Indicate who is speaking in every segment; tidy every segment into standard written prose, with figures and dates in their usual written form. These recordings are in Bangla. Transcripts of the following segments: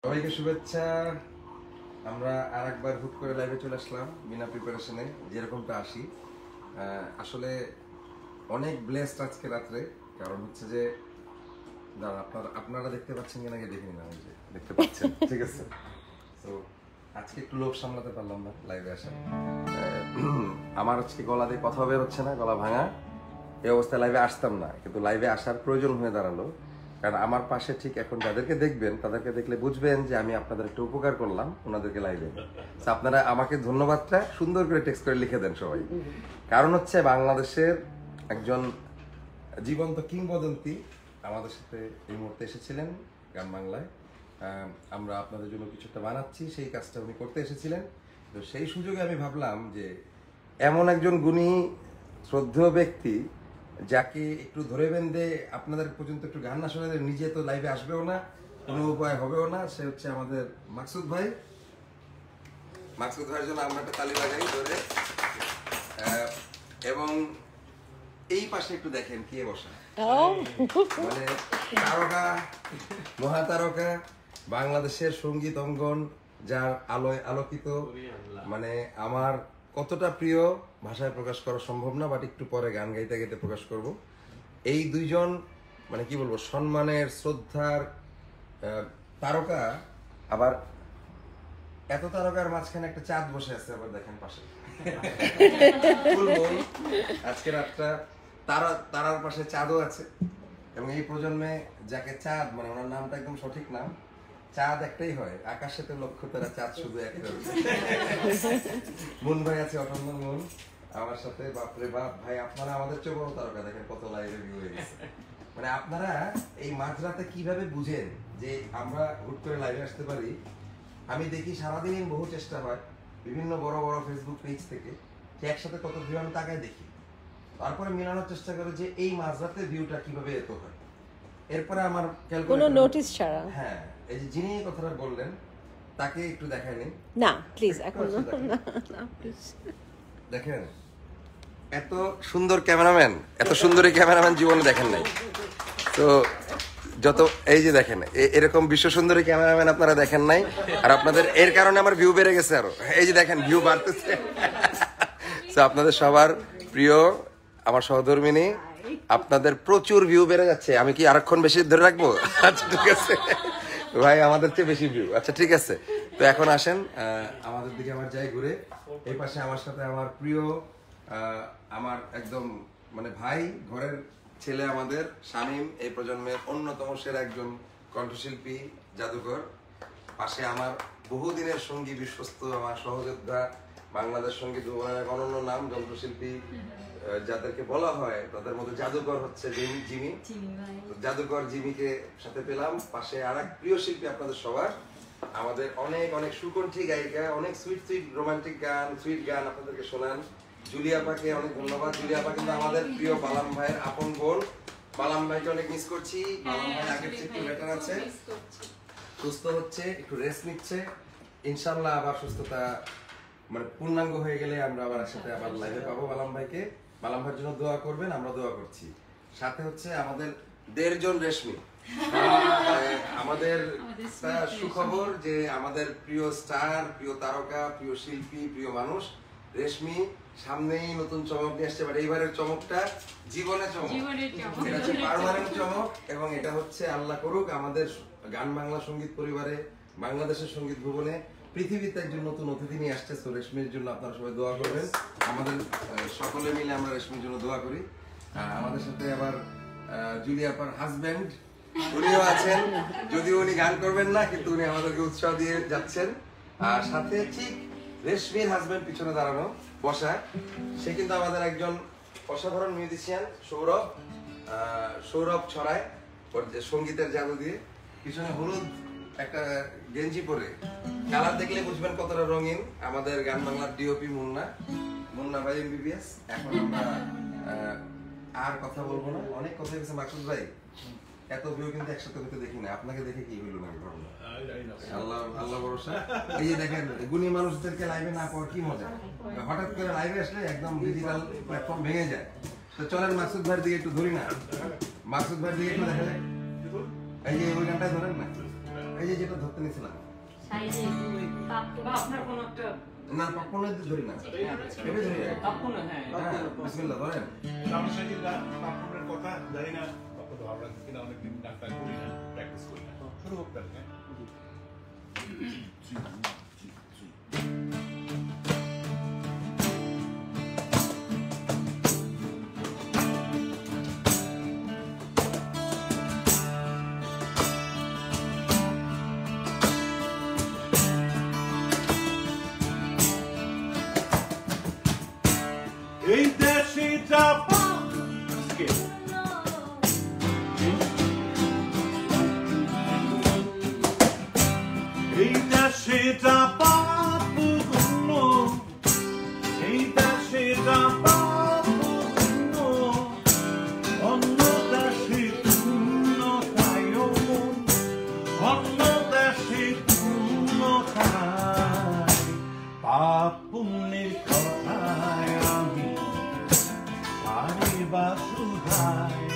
Speaker 1: সবাইকে শুভেচ্ছা। আমরা আরেকবার হুট করে লাইভে চলে আসলাম বিনা প্রিপারেশনে, যেরকমটা আসি। আসলে অনেক ব্লেসড আজকে রাত্রে, কারণ হচ্ছে যে আপনারা দেখতে পাচ্ছেন কিনা দেখে নিলাম, যে দেখতে পাচ্ছেন ঠিক আছে। তো আজকে একটু লোভ সামলাতে পারলাম না লাইভে আসা। আমার আজকে গলা দিয়ে কথা বের হচ্ছে না, গলা ভাঙা। এই অবস্থায় লাইভে আসতাম না, কিন্তু লাইভে আসার প্রয়োজন হয়ে দাঁড়ালো, কারণ আমার পাশে ঠিক এখন যাদেরকে দেখবেন তাদেরকে দেখলে বুঝবেন যে আমি আপনাদের একটু উপকার করলাম ওনাদেরকে লাইভে। আপনারা আমাকে ধন্যবাদটা সুন্দর করে টেক্সট করে লিখে দেন সবাই। কারণ হচ্ছে বাংলাদেশের একজন জীবন্ত কিংবদন্তি আমাদের সাথে এই মুহূর্তে এসেছিলেন গান বাংলায়। আমরা আপনাদের জন্য কিছু একটা বানাচ্ছি, সেই কাজটা উনি করতে এসেছিলেন। তো সেই সুযোগে আমি ভাবলাম যে এমন একজন গুণী শ্রদ্ধেয় ব্যক্তি যাকে একটু ধরে বেঁধে আপনাদের পর্যন্ত একটু গান না শোনালে নিজে তো লাইভে আসবেও না, কোনো উপায় হবেও না। সে হচ্ছে আমাদের মাকসুদ ভাই। মাকসুদ ভাইয়ের জন্য আমরা একটা তালি বাজাই ধরে। এবং এই পাশে একটু দেখেন কে বসা, মানে তারকা, মহাতারকা, বাংলাদেশের সঙ্গীত অঙ্গন যার আলোয় আলোকিত, মানে আমার কতটা প্রিয় ভাষায় প্রকাশ করা সম্ভব না, বাট একটু পরে গান গাইতে গাইতে প্রকাশ করব। এই দুইজন মানে কি বলবো, সম্মানের, শ্রদ্ধার তারকা। আবার এত তারকার মাঝখানে একটা চাঁদ বসে আছে, আবার দেখেন পাশে আজকে রাতটা তারার পাশে চাঁদও আছে। এবং এই প্রজন্মে যাকে চাঁদ, মানে ওনার নামটা একদম সঠিক নাম, চাঁদ একটাই হয়, আকাশে তো লক্ষ্য তারা, চাঁদ শুধু একটা। মন ভাই আছে, অটন্ডন মন আমার সাথে। বাপরে বাপ ভাই, আপনারা আমাদের চেয়ে বড় তারকা, দেখেন কত লাইভে ভিউ হয়ে গেছে। মানে আপনারা এই মাঝরাতে কিভাবে বুঝেন যে আমরা হুট করে লাইভে আসতে পারি? আমি দেখি সারাদিন বহু চেষ্টা হয় বিভিন্ন বড় বড় ফেসবুক পেজ থেকে, যে একসাথে কত ভিউ আমি তাকায় দেখি, তারপরে মেলানোর চেষ্টা করে যে এই মাঝরাতে ভিউটা কিভাবে এত হয়। এরপরে আমার
Speaker 2: কোনো নোটিস ছাড়া,
Speaker 1: হ্যাঁ, এই যে যিনি কথাটা বললেন তাকে একটু দেখায় নিন
Speaker 2: না প্লিজ, এখন না প্লিজ
Speaker 1: দেখেন। এত সুন্দর ক্যামেরাম্যান, এত সুন্দরী ক্যামেরাম্যান জীবনে দেখেন নাই। তো যত এই যে দেখেন এরকম বিশ্ব সুন্দরী ক্যামেরাম্যান আপনারা দেখেন নাই, আর আপনাদের এর কারণে আমার ভিউ বেড়ে গেছে আরো। এই যে দেখেন ভিউ বাড়তেছে। তো আপনাদের সবার প্রিয় আমার সহধর্মিনী, আপনাদের প্রচুর ভিউ বেড়ে যাচ্ছে। আমি কি আরেকক্ষণ বেশি ধরে রাখবো? আচ্ছা ঠিক আছে ভাই, আমাদের চেয়ে বেশি ভিউ। আচ্ছা ঠিক আছে, তো এখন আসেন আমাদের দিকে আমার যাই ঘুরে। এই পাশে আমার সাথে আমার প্রিয়, আমার একদম মানে ভাই, ঘরের ছেলে আমাদের শামীম, এই প্রজন্মের অন্যতম সেরা একজন কণ্ঠশিল্পী, জাদুকর। পাশে আমার বহুদিনের সঙ্গী, বিশ্বস্ত আমার সহযোদ্ধা, বাংলাদেশ সঙ্গীত ভবনের অনন্য নাম, যন্ত্রশিল্পী যাদেরকে বলা হয় তাদের মধ্যে জাদুকর হচ্ছে জিমি। জাদুকর জিমিকে সাথে পেলাম। পাশে আর এক প্রিয় শিল্পী আপনাদের সবার, আমাদের অনেক অনেক সুকণ্ঠী গায়িকা, অনেক সুইট সুইট রোমান্টিক গান, সুইট গান আপনাদেরকে শোনান, জুলিয়াপাকে অনেক ধন্যবাদ। জুলিয়াপা কিন্তু আমাদের প্রিয় বালাম ভাইয়ের আপন বোন। বালাম ভাইকে অনেক মিস করছি। বালাম ভাই আগের চেয়ে একটু বেটার আছে, সুস্থ হচ্ছে, একটু রেস্ট নিচ্ছে। ইনশাল্লাহ আবার সুস্থতা মানে পূর্ণাঙ্গ হয়ে গেলে আমরা আবার একসাথে আবার লাইভে পাবো বালাম ভাইকে। বালাম ভাইয়ের জন্য দোয়া করবেন, আমরা দোয়া করছি। সাথে হচ্ছে আমাদের 1.5 জন রেশমি। আমাদের সুখবর যে আমাদের প্রিয় স্টার, প্রিয় তারকা, প্রিয় শিল্পী, প্রিয় মানুষ রেশমি সামনেই নতুন চমক নিয়ে আসছে। বাট এইবারের চমকটা জীবনের চমক, এটা হচ্ছে পার্মানেন্ট চমক। এবং এটা হচ্ছে আল্লাহ করুক আমাদের গান বাংলা সঙ্গীত পরিবারে, বাংলাদেশের সঙ্গীত ভবনে পৃথিবীতে একজন নতুন অতিথি নিয়ে আসছে। তো রেশমির জন্য আপনারা সবাই দোয়া করবেন, আমাদের সকলে মিলে আমরা রেশমির জন্য দোয়া করি। আমাদের সাথে আবার জুলিয়াপার হাজবেন্ড উনিও আছেন, যদিও উনি গান করবেন না, কিন্তু উনি আমাদেরকে উৎসাহ দিয়ে যাচ্ছেন। আর সাথে ঠিক রেশমির হাজবেন্ড পিছনে দাঁড়ানো বসা, সে কিন্তু আমাদের একজন অসাধারণ মিউজিশিয়ান, সৌরভ ছড়ায় সঙ্গীতের জাদু দিয়ে। পিছনে হলুদ একটা গেঞ্জি পরে, কালার দেখলে বুঝবেন কতটা রঙিন, আমাদের গান বাংলার ডিওপি মুন্না ভাই এমবিবিএস। এখন আমরা আর কথা বলবো না, অনেক কথা হয়েছে। মাকসুদ ভাই, এত ভিউ কিন্তু একসাথে হতে দেখি না, আপনাকে দেখে কি হইলো নাকি ঘটনা? আল্লাহ আল্লাহ ভরসা। এই যে দেখেন গুণী মানুষদেরকে লাইভে না পাওয়ার কি মজা, হঠাৎ করে লাইভে আসলে একদম ডিজিটাল প্ল্যাটফর্ম ভেঙে যায়। তো চলেন মাকসুদ ভাইয়ের দিকে একটু ধরি না, মাকসুদ ভাইয়ের দিকে একটু দেখা যায়। এই যে ওই গানটাই ধরেন না, এই যে যেটা ধরতে নিছিলাম
Speaker 3: সাইডে বা আপনার কোনো একটা
Speaker 1: না পপকর্নের ধরি না এটা ধরি না
Speaker 3: তখন হ্যাঁ
Speaker 1: হ্যাঁ বিসমিল্লাহ ধরেন
Speaker 4: আমার সাথে পাপনের কথা জানি না পাপন ভালো লাগছে কিনা অনেকদিন ডাক্তার করি না প্র্যাকটিস করি না শুরু করতে হবে এই দেশে যাবা এই দেশে যাবা পুগুন্ন এই দেশে যাবা পুগুন্ন অন্য দেশে পূর্ণ কায়মন অন্য দেশে পূর্ণ কায় পাপ পুণ্যের কথায় আমি সারি বাসুধায়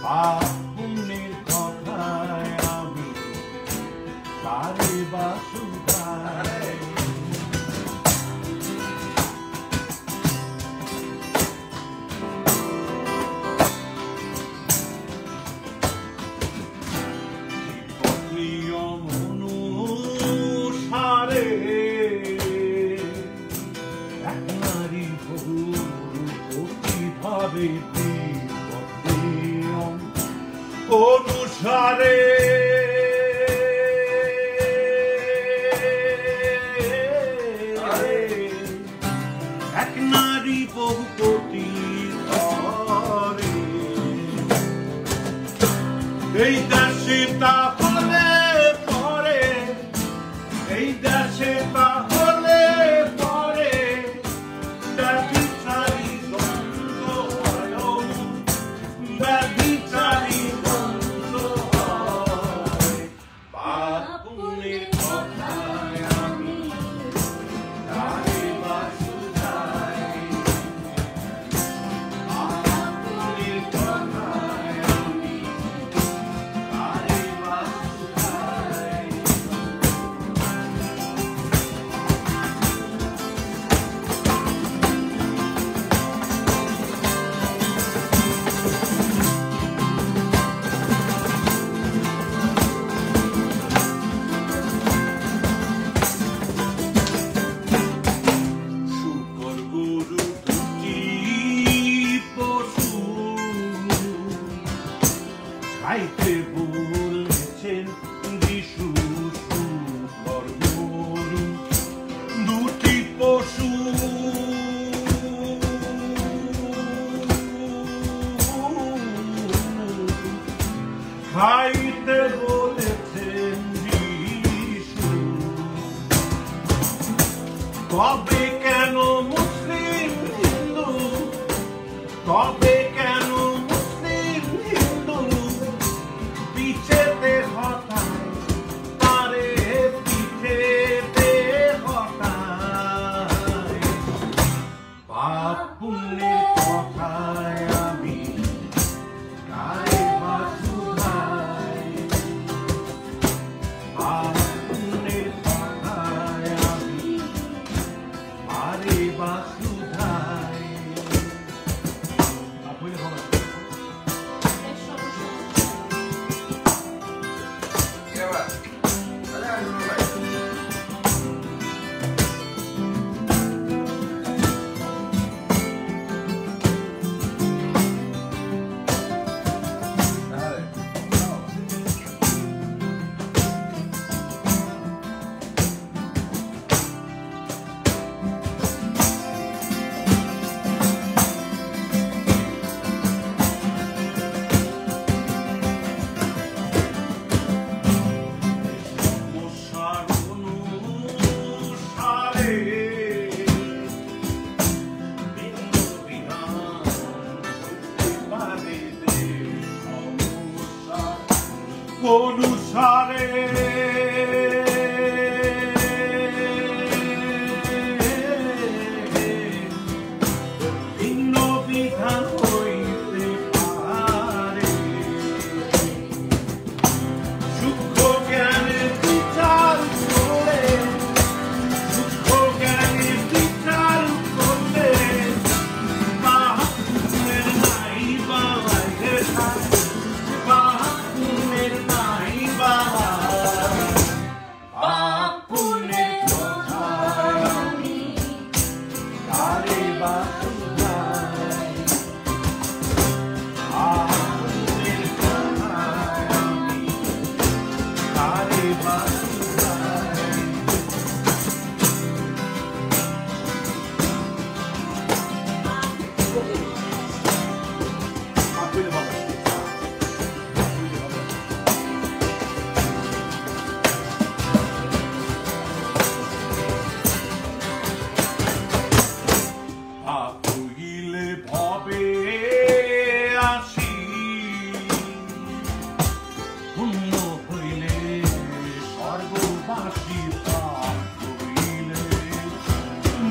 Speaker 4: পাপ পুণ্যের কথায় আমি সারি বাসুধায় নিয়ম অনুসারে এক নারী বহু ভাবে অনুসারে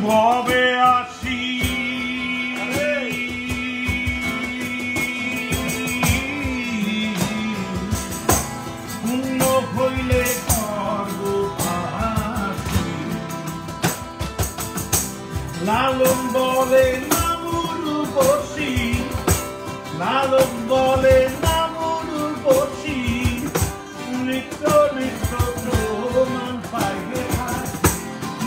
Speaker 4: ভবে আসি পূর্ণ হইলে সর্বভাসি লালন বলে নামুরু বসি লালন বলে নামুরু বসি নিত্য নিত্য প্রমাণ পাইলে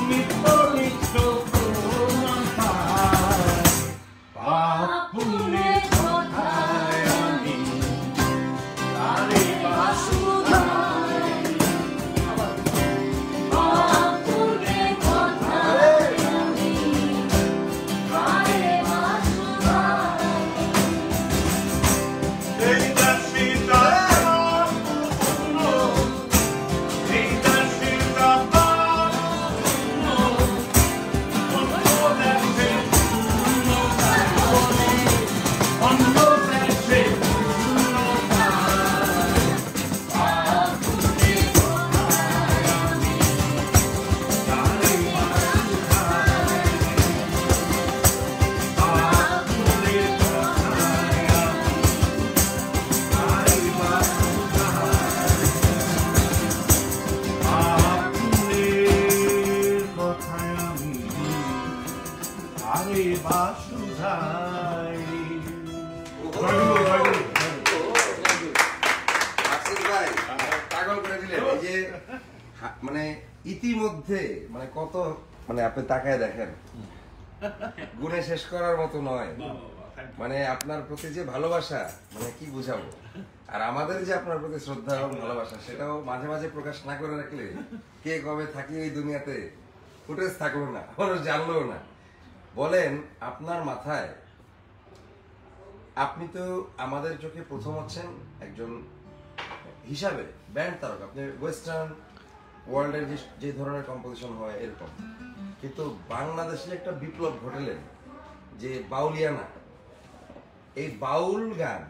Speaker 4: নিত্য নিত্য প্রমাণ পাই পাপ পুণ্যের কথায় আমি তারে বাসুধাই পাপ পুণ্যের কথায় আমি তারে বাসুধাই এই দাসিতা পূর্ণ এই দাসিতা আরে বাসুধাই
Speaker 1: আশিস ভাই পাগল করে দিলেন এই যে মানে ইতিমধ্যে মানে কত মানে আপনি তাকায় দেখেন গুণে শেষ করার মতো নয় মানে আপনার প্রতি যে ভালোবাসা মানে কি বুঝাবো আর আমাদের যে আপনার প্রতি শ্রদ্ধা এবং ভালোবাসা সেটাও মাঝে মাঝে প্রকাশ না করে রাখলে কে কবে থাকি এই দুনিয়াতে ফুটেজ থাকলো না মানুষ জানলো না বলেন আপনার মাথায় আপনি তো আমাদের চোখে প্রথম হচ্ছেন একজন হিসাবে ব্যান্ড তারকা আপনি ওয়েস্টার্ন ওয়ার্ল্ডের যে ধরনের কম্পোজিশন হয় এরকম কিন্তু বাংলাদেশে একটা বিপ্লব ঘটালেন যে বাউলিয়ানা এই বাউল গান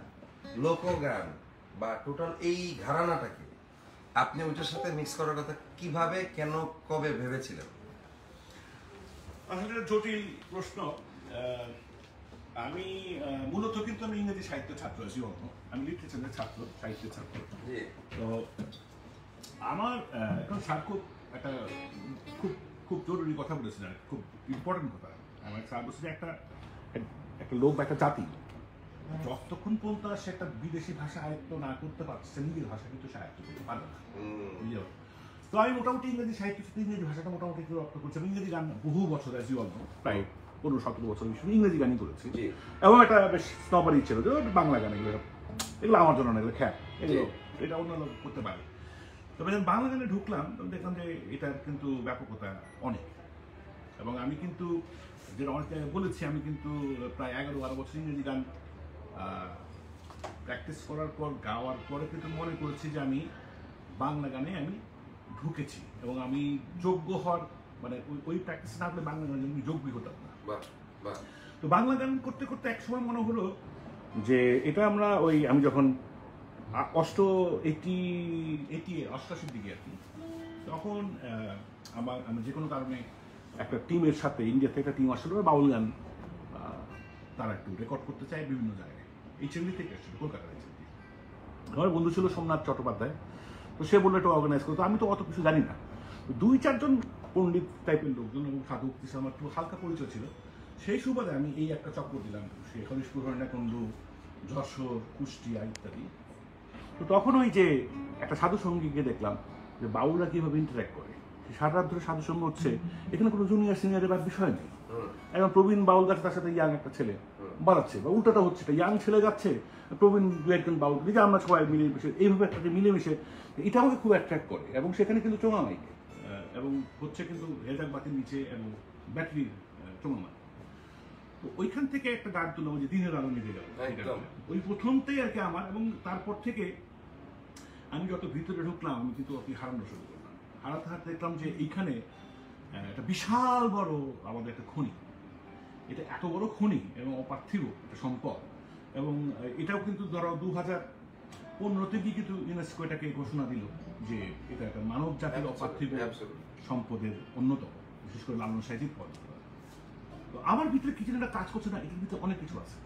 Speaker 1: লোকগান বা টোটাল এই ঘরানাটাকে আপনি ওইটার সাথে মিক্স করার কথা কিভাবে কেন কবে ভেবেছিলেন?
Speaker 4: আসলে জটিল প্রশ্ন। আমি মূলত কিন্তু আমি ইংরেজি সাহিত্য ছাত্র আছি, আমি লিটারেচারের ছাত্র, সাহিত্যের ছাত্র। তো আমার এখন স্যার খুব একটা খুব খুব জরুরি কথা বলেছিলেন, খুব ইম্পর্টেন্ট কথা। আমার স্যার বলছে যে একটা লোক বা একটা জাতি যতক্ষণ পর্যন্ত সে একটা বিদেশি ভাষা আয়ত্ত না করতে পারছে নিজের ভাষা কিন্তু সে আয়ত্ত করতে পারবে না। তো আমি মোটামুটি ইংরেজি সাহিত্যের সাথে ইংরেজি ভাষাটা মোটামুটি একটু রপ্ত করছি। আমি ইংরেজি গান বহু বছর আছি, প্রায় 15-17 বছর শুধু ইংরেজি গানই করেছি। এবং একটা বেশ স্নবারি ছিল যে বাংলা গান এগুলো আমার জন্য না, এগুলো খ্যাপ, এগুলো এটা অন্য লোক করতে পারে। তবে যখন বাংলা গানে ঢুকলাম তখন দেখলাম যে এটার কিন্তু ব্যাপকতা অনেক। এবং আমি কিন্তু যেটা অনেক জায়গায় বলেছি, আমি কিন্তু প্রায় 11-12 বছর ইংরেজি গান প্র্যাকটিস করার পর গাওয়ার পরে কিন্তু মনে করেছি যে আমি বাংলা গানে আমি ঢুকেছি এবং আমি যোগ্য হওয়ার মানে ওই প্র্যাকটিস না করলে বাংলা গানের আমি যোগ্যই হতাম না। তো বাংলা গান করতে করতে এক সময় মনে হলো যে এটা আমরা আমি যখন 88-র দিকে আর কি, তখন আমি যে কোনো কারণে একটা টিমের সাথে ইন্ডিয়া থেকে একটা টিম আসলে বাউল গান তারা একটু রেকর্ড করতে চায় বিভিন্ন জায়গায়। এই চেঙ্গলি থেকে আসছিল, কলকাতার এই চেঙ্গলি। আমার বন্ধু ছিল সোমনাথ চট্টোপাধ্যায়, তো সে বললো এটা অর্গানাইজ করতো। আমি তো অত কিছু জানি না, 2-4 পণ্ডিত টাইপের লোকজন এবং সাধু আমার একটু হালকা পরিচয় ছিল। সেই সুবাদে আমি এই একটা চক্কর দিলাম, সে হরিশপুর, হরিণাকুণ্ডু, যশোর, কুষ্টিয়া ইত্যাদি। তো তখন ওই যে একটা সাধু সঙ্গীকে দেখলাম যে বাউলরা কিভাবে ইন্টারাক্ট করে, সারা রাত ধরে সাধু সঙ্গ হচ্ছে, এখানে কোনো জুনিয়র সিনিয়রের বিষয় নেই। একদম প্রবীণ বাউল গাছ, তার সাথে ইয়াং একটা ছেলে, বাড়াচ্ছে বা উল্টোটা হচ্ছে, ইয়াং ছেলে যাচ্ছে, প্রবীণ দু একজন বাউল, যে আমরা সবাই মিলেমিশে এইভাবে একটা যে মিলেমিশে, এটা আমাকে খুব অ্যাট্রাক্ট করে। এবং সেখানে কিন্তু চোঙা মাইক এবং হচ্ছে কিন্তু হেজাক বাতির নিচে এবং ব্যাটারির চোঙা মাইক। তো ওইখান থেকে একটা গান তুললাম যে দিনের আলো নিভে গেল, ওই প্রথমটাই আর কি আমার। এবং তারপর থেকে আমি যত ভিতরে ঢুকলাম আমি কিন্তু আপনি হারানো শুরু করলাম। হারাতে হারাতে দেখলাম যে এইখানে একটা বিশাল বড় আমাদের একটা খনি, এটা এত বড় খনি এবং অপার্থিব একটা সম্পদ। এবং এটাও কিন্তু ধরো 2015-তে কিন্তু ইউনেস্কো এটাকে ঘোষণা দিল যে এটা একটা মানব জাতির অপার্থিব সম্পদের অন্যতম, বিশেষ করে লালন সাহিত্যিক পদ। তো আমার ভিতরে কিছু একটা কাজ করছে না, এটার ভিতরে অনেক কিছু আছে।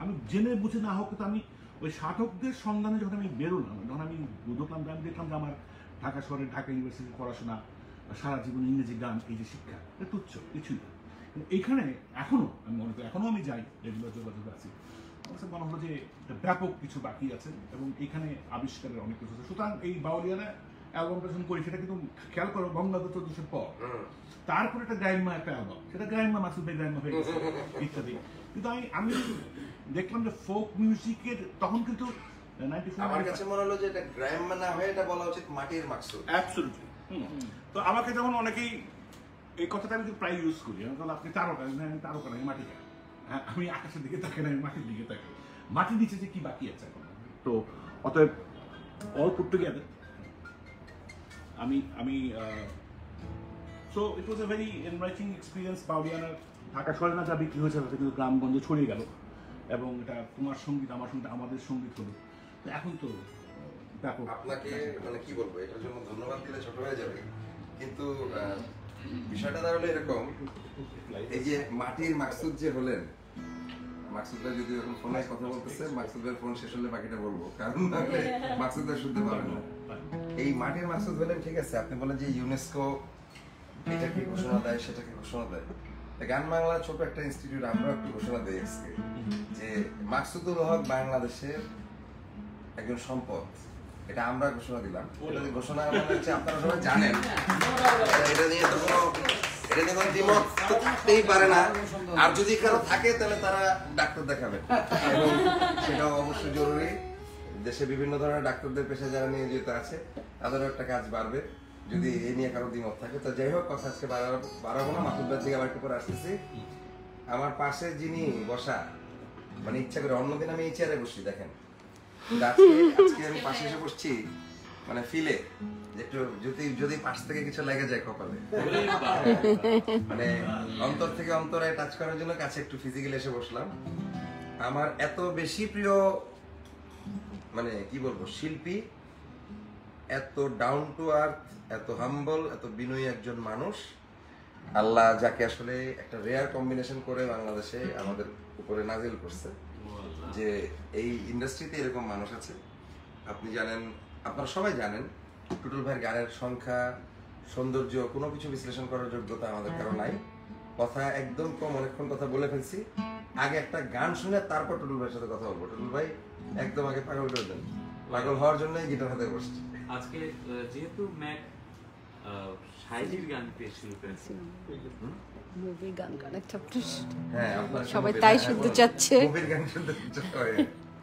Speaker 4: আমি জেনে বুঝে না হোক, কিন্তু আমি ওই সাধকদের সন্ধানে যখন আমি বেরোলাম, যখন আমি ঢুকলাম, আমি দেখলাম যে আমার ঢাকা শহরের ঢাকা ইউনিভার্সিটির পড়াশোনা, সারা জীবন ইংরেজি গান, এই যে শিক্ষা, এটা তুচ্ছ কিছুই না। কিন্তু এইখানে এখনো আমি মনে করি, এখনো আমি যাই, রেগুলার যোগাযোগ আছি, আমার কাছে মনে হলো যে ব্যাপক কিছু বাকি আছে এবং এখানে আবিষ্কারের অনেক কিছু আছে। সুতরাং এই বাউলিয়ানা অ্যালবামটা যখন করি, সেটা কিন্তু খেয়াল করো বঙ্গাব্দ 1400 পর, তারপর একটা গ্রাইমা একটা অ্যালবাম, সেটা গ্রাইমা মাসুদ ভাই গ্রাইমা হয়ে গেছে ইত্যাদি। কিন্তু আমি দেখলাম যে ফোক মিউজিকের তখন কিন্তু
Speaker 1: আমার কাছে মনে হলো যে এটা গ্রাইমা না হয়ে এটা বলা উচিত মাটির মাকসুদ।
Speaker 4: অ্যাবসলিউটলি। তো আমাকে যেমন অনেকেই এই কথাটা আমি প্রায় ইউজ করি, আমি বললাম আপনি তারকা, আমি তারকা নাই, মাটি কেন? হ্যাঁ, আমি আকাশের দিকে তাকাই না, আমি মাটির দিকে তাকাই। মাটির নিচে যে কি বাকি আছে এখন। তো অতএব অল পুট টুগেদার আমি so it was a very enriching experience. বাউলিয়ানার ঢাকা শহরে না যা বিক্রি হয়েছে তাতে কিন্তু গ্রামগঞ্জে ছড়িয়ে গেল এবং এটা তোমার সঙ্গীত, আমার সঙ্গীত, আমাদের সঙ্গীত হলো। তো এখন তো ব্যাপক।
Speaker 1: আপনাকে মানে কি বলবো, এটার জন্য ধন্যবাদ দিলে ছোট হয়ে যাবে, কিন্তু বিষয়টা তাহলে এরকম, এই যে মাটির মাকসুদ যে হলেন, মাকসুদ ভাই যদি এখন ফোনে কথা বলতেছে, মাকসুদ ভাইয়ের ফোন শেষ হলে বাকিটা বলবো, কারণ তাহলে মাকসুদ ভাই শুনতে পারবেন না। এই মাটির মাকসুদ হলেন, ঠিক আছে, আপনি বলেন যে ইউনেস্কো এটাকে ঘোষণা দেয়, সেটাকে ঘোষণা দেয়, গান বাংলা ছোট একটা ইনস্টিটিউট, আমরা একটু ঘোষণা দিই আজকে যে মাকসুদুল হক বাংলাদেশের একজন সম্পদ, এটা আমরা ঘোষণা দিলাম। এটা ঘোষণা মানে হচ্ছে আপনারা সবাই জানেন, এটা নিয়ে তো কোনো দ্বিমত তো থাকতেই পারে না। আর যদি কারো থাকে তাহলে তারা ডাক্তার দেখাবে, এবং সেটাও অবশ্যই জরুরি। দেশে বিভিন্ন ধরনের ডাক্তারদের পেশা যারা নিয়োজিত আছে তাদেরও একটা কাজ বাড়বে যদি এই নিয়ে কারো দ্বিমত থাকে। তো যাই হোক, কথা আজকে বাড়াবো না, মাসুদ থেকে আবার একটু পরে আসতেছি। আমার পাশে যিনি বসা, মানে ইচ্ছা করে অন্যদিন আমি এই চেয়ারে বসি, দেখেন আজকে আমি পাশে এসে বসছি, মানে ফিলে একটু যদি পাশ থেকে কিছু লেগে যায় কপালে, মানে অন্তর থেকে অন্তরে টাচ করার জন্য কাছে একটু ফিজিক্যালি এসে বসলাম। আমার এত বেশি প্রিয়, মানে কি বলবো, শিল্পী, এত ডাউন টু আর্থ, এত হাম্বল, এত বিনয়ী একজন মানুষ, আল্লাহ যাকে আসলে একটা রেয়ার কম্বিনেশন করে বাংলাদেশে আমাদের উপরে নাজিল করছে, যে এই ইন্ডাস্ট্রিতে এরকম মানুষ আছে। আপনি জানেন, আপনারা সবাই জানেন, টুটুল ভাইয়ের গানের সংখ্যা, সৌন্দর্য, কোনো কিছু বিশ্লেষণ করার যোগ্যতা আমাদের কারো নাই। কথা একদম কম, অনেকক্ষণ কথা বলে ফেলছি। আগে একটা গান শুনে তারপর টুটুল ভাইয়ের সাথে কথা বলবো। টুটুল ভাই একদম আগে পাগল করে দেন, পাগল হওয়ার জন্যই গিটার হাতে বসছে।
Speaker 5: আজকে যেহেতু ম্যাক শাইলির গান পেয়ে শুরু করেছি,
Speaker 2: মুভির গান কানেক্ট
Speaker 1: হ্যাঁ, আপনারা
Speaker 2: সবাই তাই শুনতে চাচ্ছে।
Speaker 1: মুভির গান শুনতে চায়।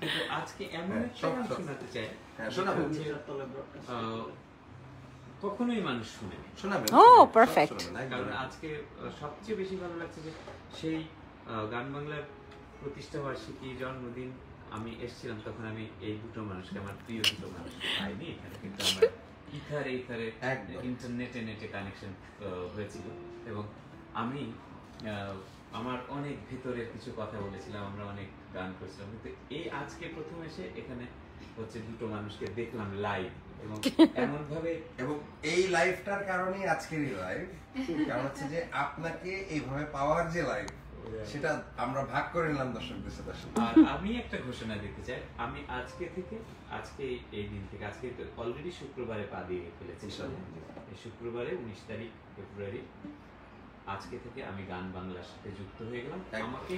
Speaker 5: কিন্তু আজকে এমন একটা গান শোনাতে চাই,
Speaker 1: হ্যাঁ, শোনাবেন,
Speaker 5: কখনোই মানুষ শুনেনি।
Speaker 1: শোনাবেন।
Speaker 2: Oh, perfect.
Speaker 5: কারণ আজকে সবচেয়ে বেশি ভালো লাগছে যে সেই গান বাংলার প্রতিষ্ঠা বার্ষিকী, জন্মদিন আমি এসেছিলাম, তখন আমি এই দুটো মানুষকে, আমার প্রিয় দুটো মানুষ পাইনি এখানে, কিন্তু আমার ইথারে নেটে কানেকশন হয়েছিল এবং আমি আমার অনেক ভেতরের কিছু কথা বলেছিলাম, আমরা অনেক গান করেছিলাম, কিন্তু এই আজকে প্রথম এসে এখানে হচ্ছে দুটো মানুষকে দেখলাম লাইভ, এবং এমন ভাবে,
Speaker 1: এবং এই লাইফটার কারণেই আজকের এই লাইভ, কারণ হচ্ছে যে আপনাকে এইভাবে পাওয়ার যে লাইভ, সেটা আমরা ভাগ করে নিলাম দর্শকদের সাথে।
Speaker 5: আর আমি একটা ঘোষণা দিতে চাই, আমি আজকে এই দিন থেকে, আজকে অলরেডি শুক্রবারে পা দিয়ে ফেলেছি, এই শুক্রবারে 19 তারিখ ফেব্রুয়ারি, আজকে থেকে আমি গান বাংলার সাথে যুক্ত হয়ে গেলাম। আমাকে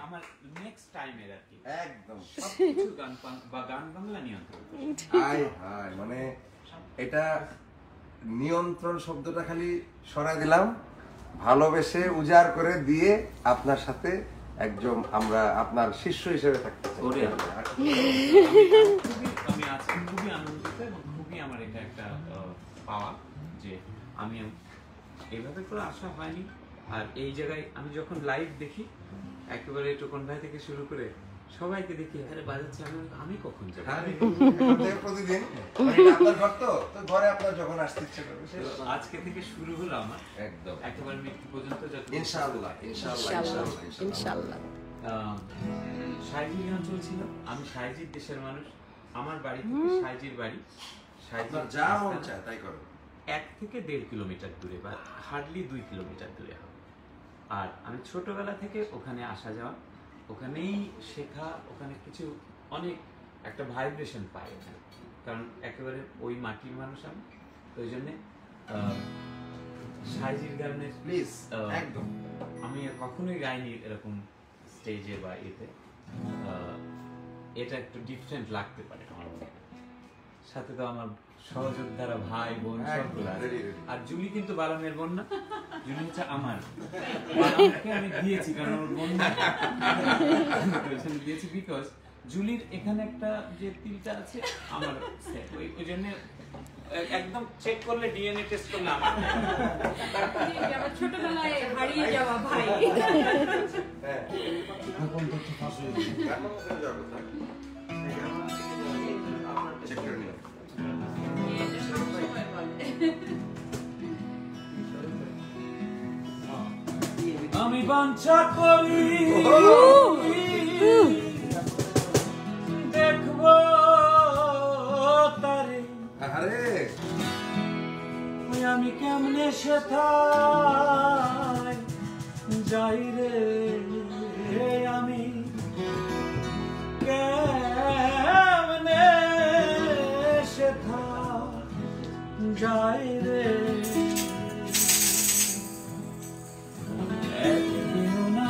Speaker 5: আমার নেক্সট টাইমের আর কি
Speaker 1: একদম
Speaker 5: সবকিছু গান বাংলা নিয়ন্ত্রণ।
Speaker 1: মানে এটা নিয়ন্ত্রণ শব্দটা খালি সরাই দিলাম, ভালোবেসে উজাড় করে দিয়ে আপনার সাথে একদম আমরা আপনার শিষ্য হিসেবে থাকতে চাই।
Speaker 5: ওরে আমি আজকে খুবই আনন্দিত এবং খুবই আমার এটা একটা পাওয়া যে আমি এভাবে করে আসা হয়নি। আর এই জায়গায় আমি যখন লাইভ দেখি একেবারে টোকন ভাই থেকে শুরু করে সবাইকে দেখি আরে বাজাচ্ছে, আমি কখন যাবো?
Speaker 1: প্রতিদিন আপনার ঘর তো ঘরে আপনার যখন আসতে ইচ্ছে করবে
Speaker 5: আজকে থেকে শুরু হলো আমার
Speaker 1: একদম
Speaker 5: একেবারে মৃত্যু পর্যন্ত
Speaker 1: ইনশাআল্লাহ ইনশাআল্লাহ ইনশাআল্লাহ
Speaker 2: ইনশাআল্লাহ।
Speaker 5: সাইজির অঞ্চল ছিল, আমি সাইজির দেশের মানুষ, আমার বাড়ি থেকে সাইজির বাড়ি
Speaker 1: আপনার যা মন চায় তাই করো।
Speaker 5: 1 থেকে 1.5 কিলোমিটার দূরে বা হার্ডলি 2 কিলোমিটার দূরে হবে। আর আমি ছোটবেলা থেকে ওখানে আসা যাওয়া, ওখানেই শেখা, ওখানে কিছু অনেক একটা ভাইব্রেশন পাই ওখানে, কারণ একেবারে ওই মাটির মানুষ আমি। তো ওই জন্যে সাইজির গানের
Speaker 1: প্লিজ একদম
Speaker 5: আমি কখনোই গাইনি এরকম স্টেজে বা এতে। এটা একটু ডিফারেন্ট লাগতে পারে আমার মনে হয়। সাথে তো আমার সহযোদ্ধারা ভাই বোন সবগুলো আছে। আর জুলি কিন্তু বালামের বোন না, জুলি হচ্ছে আমার। বালামকে আমি দিয়েছি কারণ ওর বোন না, দিয়েছি বিকজ জুলির এখানে একটা যে তিলটা আছে আমার ওই জন্য একদম চেক করলে ডিএনএ টেস্ট করলে আমার
Speaker 3: ছোটবেলায় হারিয়ে যাওয়া ভাই।
Speaker 5: আমি বাঞ্ছা করি দেখবো তারে, আমি কেমনে সেথায় যাই রে, আমি কেমনে সেথায় যাই রে, একদিন না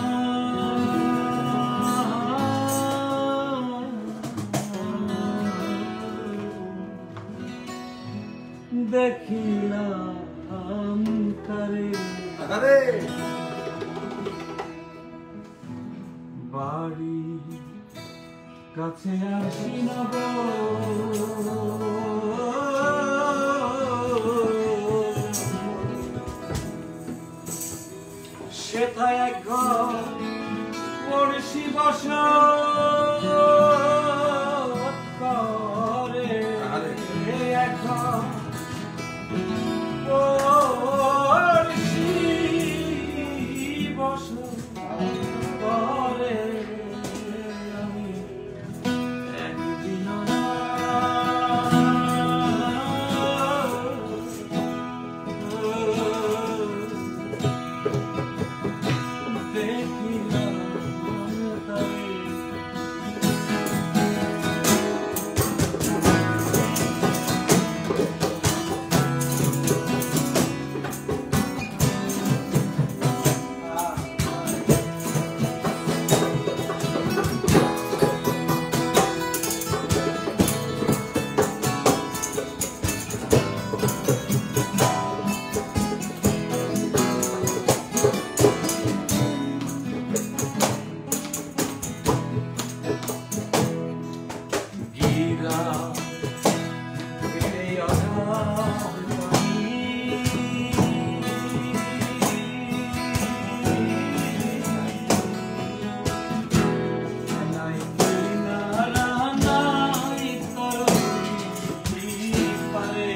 Speaker 5: দেখিলাম করে বাড়ি কাছে আসি না সেথায় এক ঘর পড়শি বসা করে এখন পড়শি বসা করে আমি একদিন না দেখিলাম তারে। গিরা এই অনাথ নাই কিনারা নাই তরুণী পারে,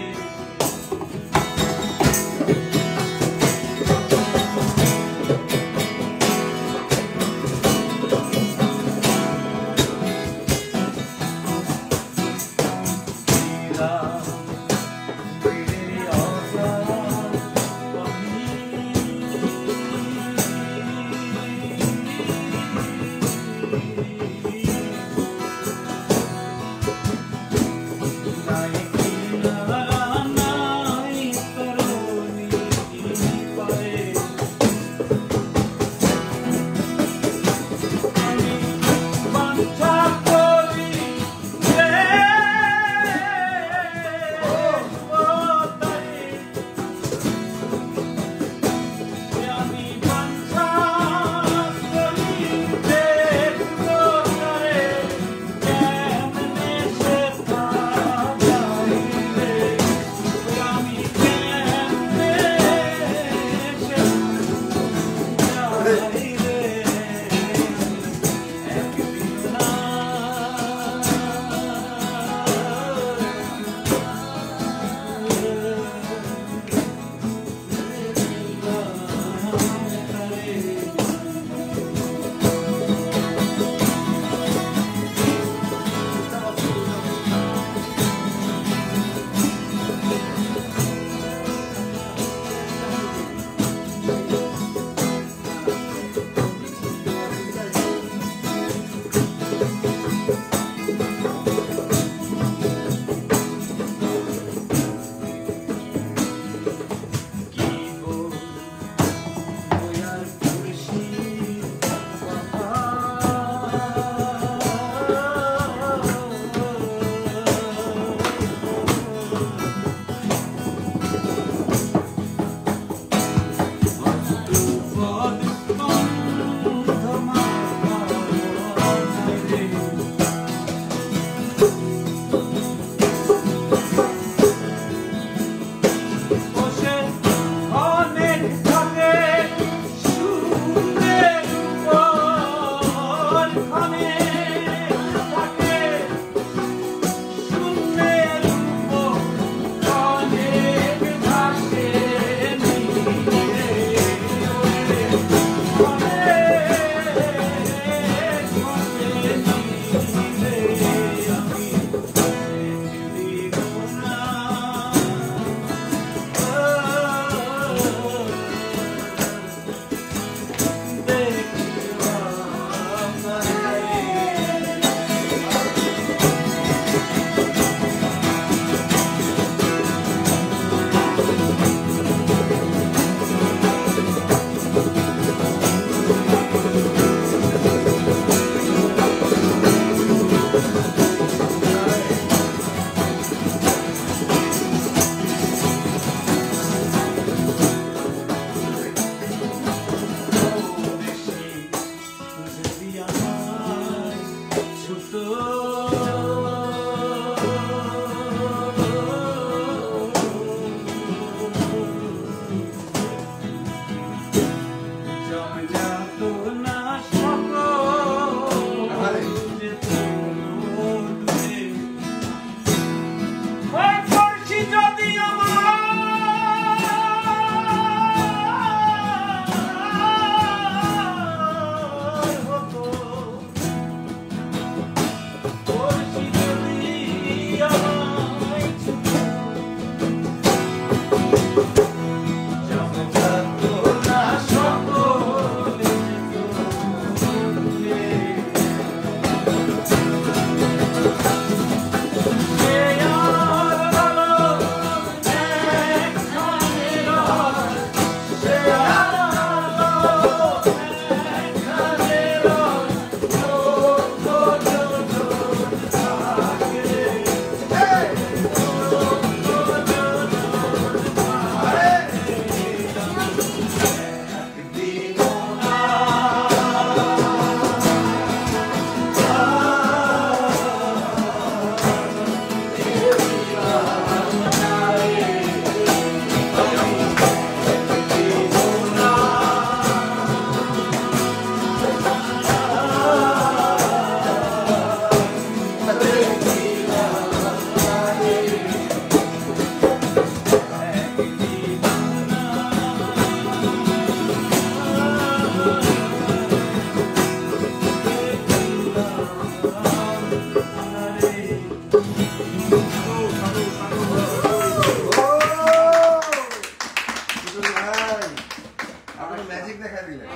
Speaker 1: ম্যাজিক দেখা দিলেন।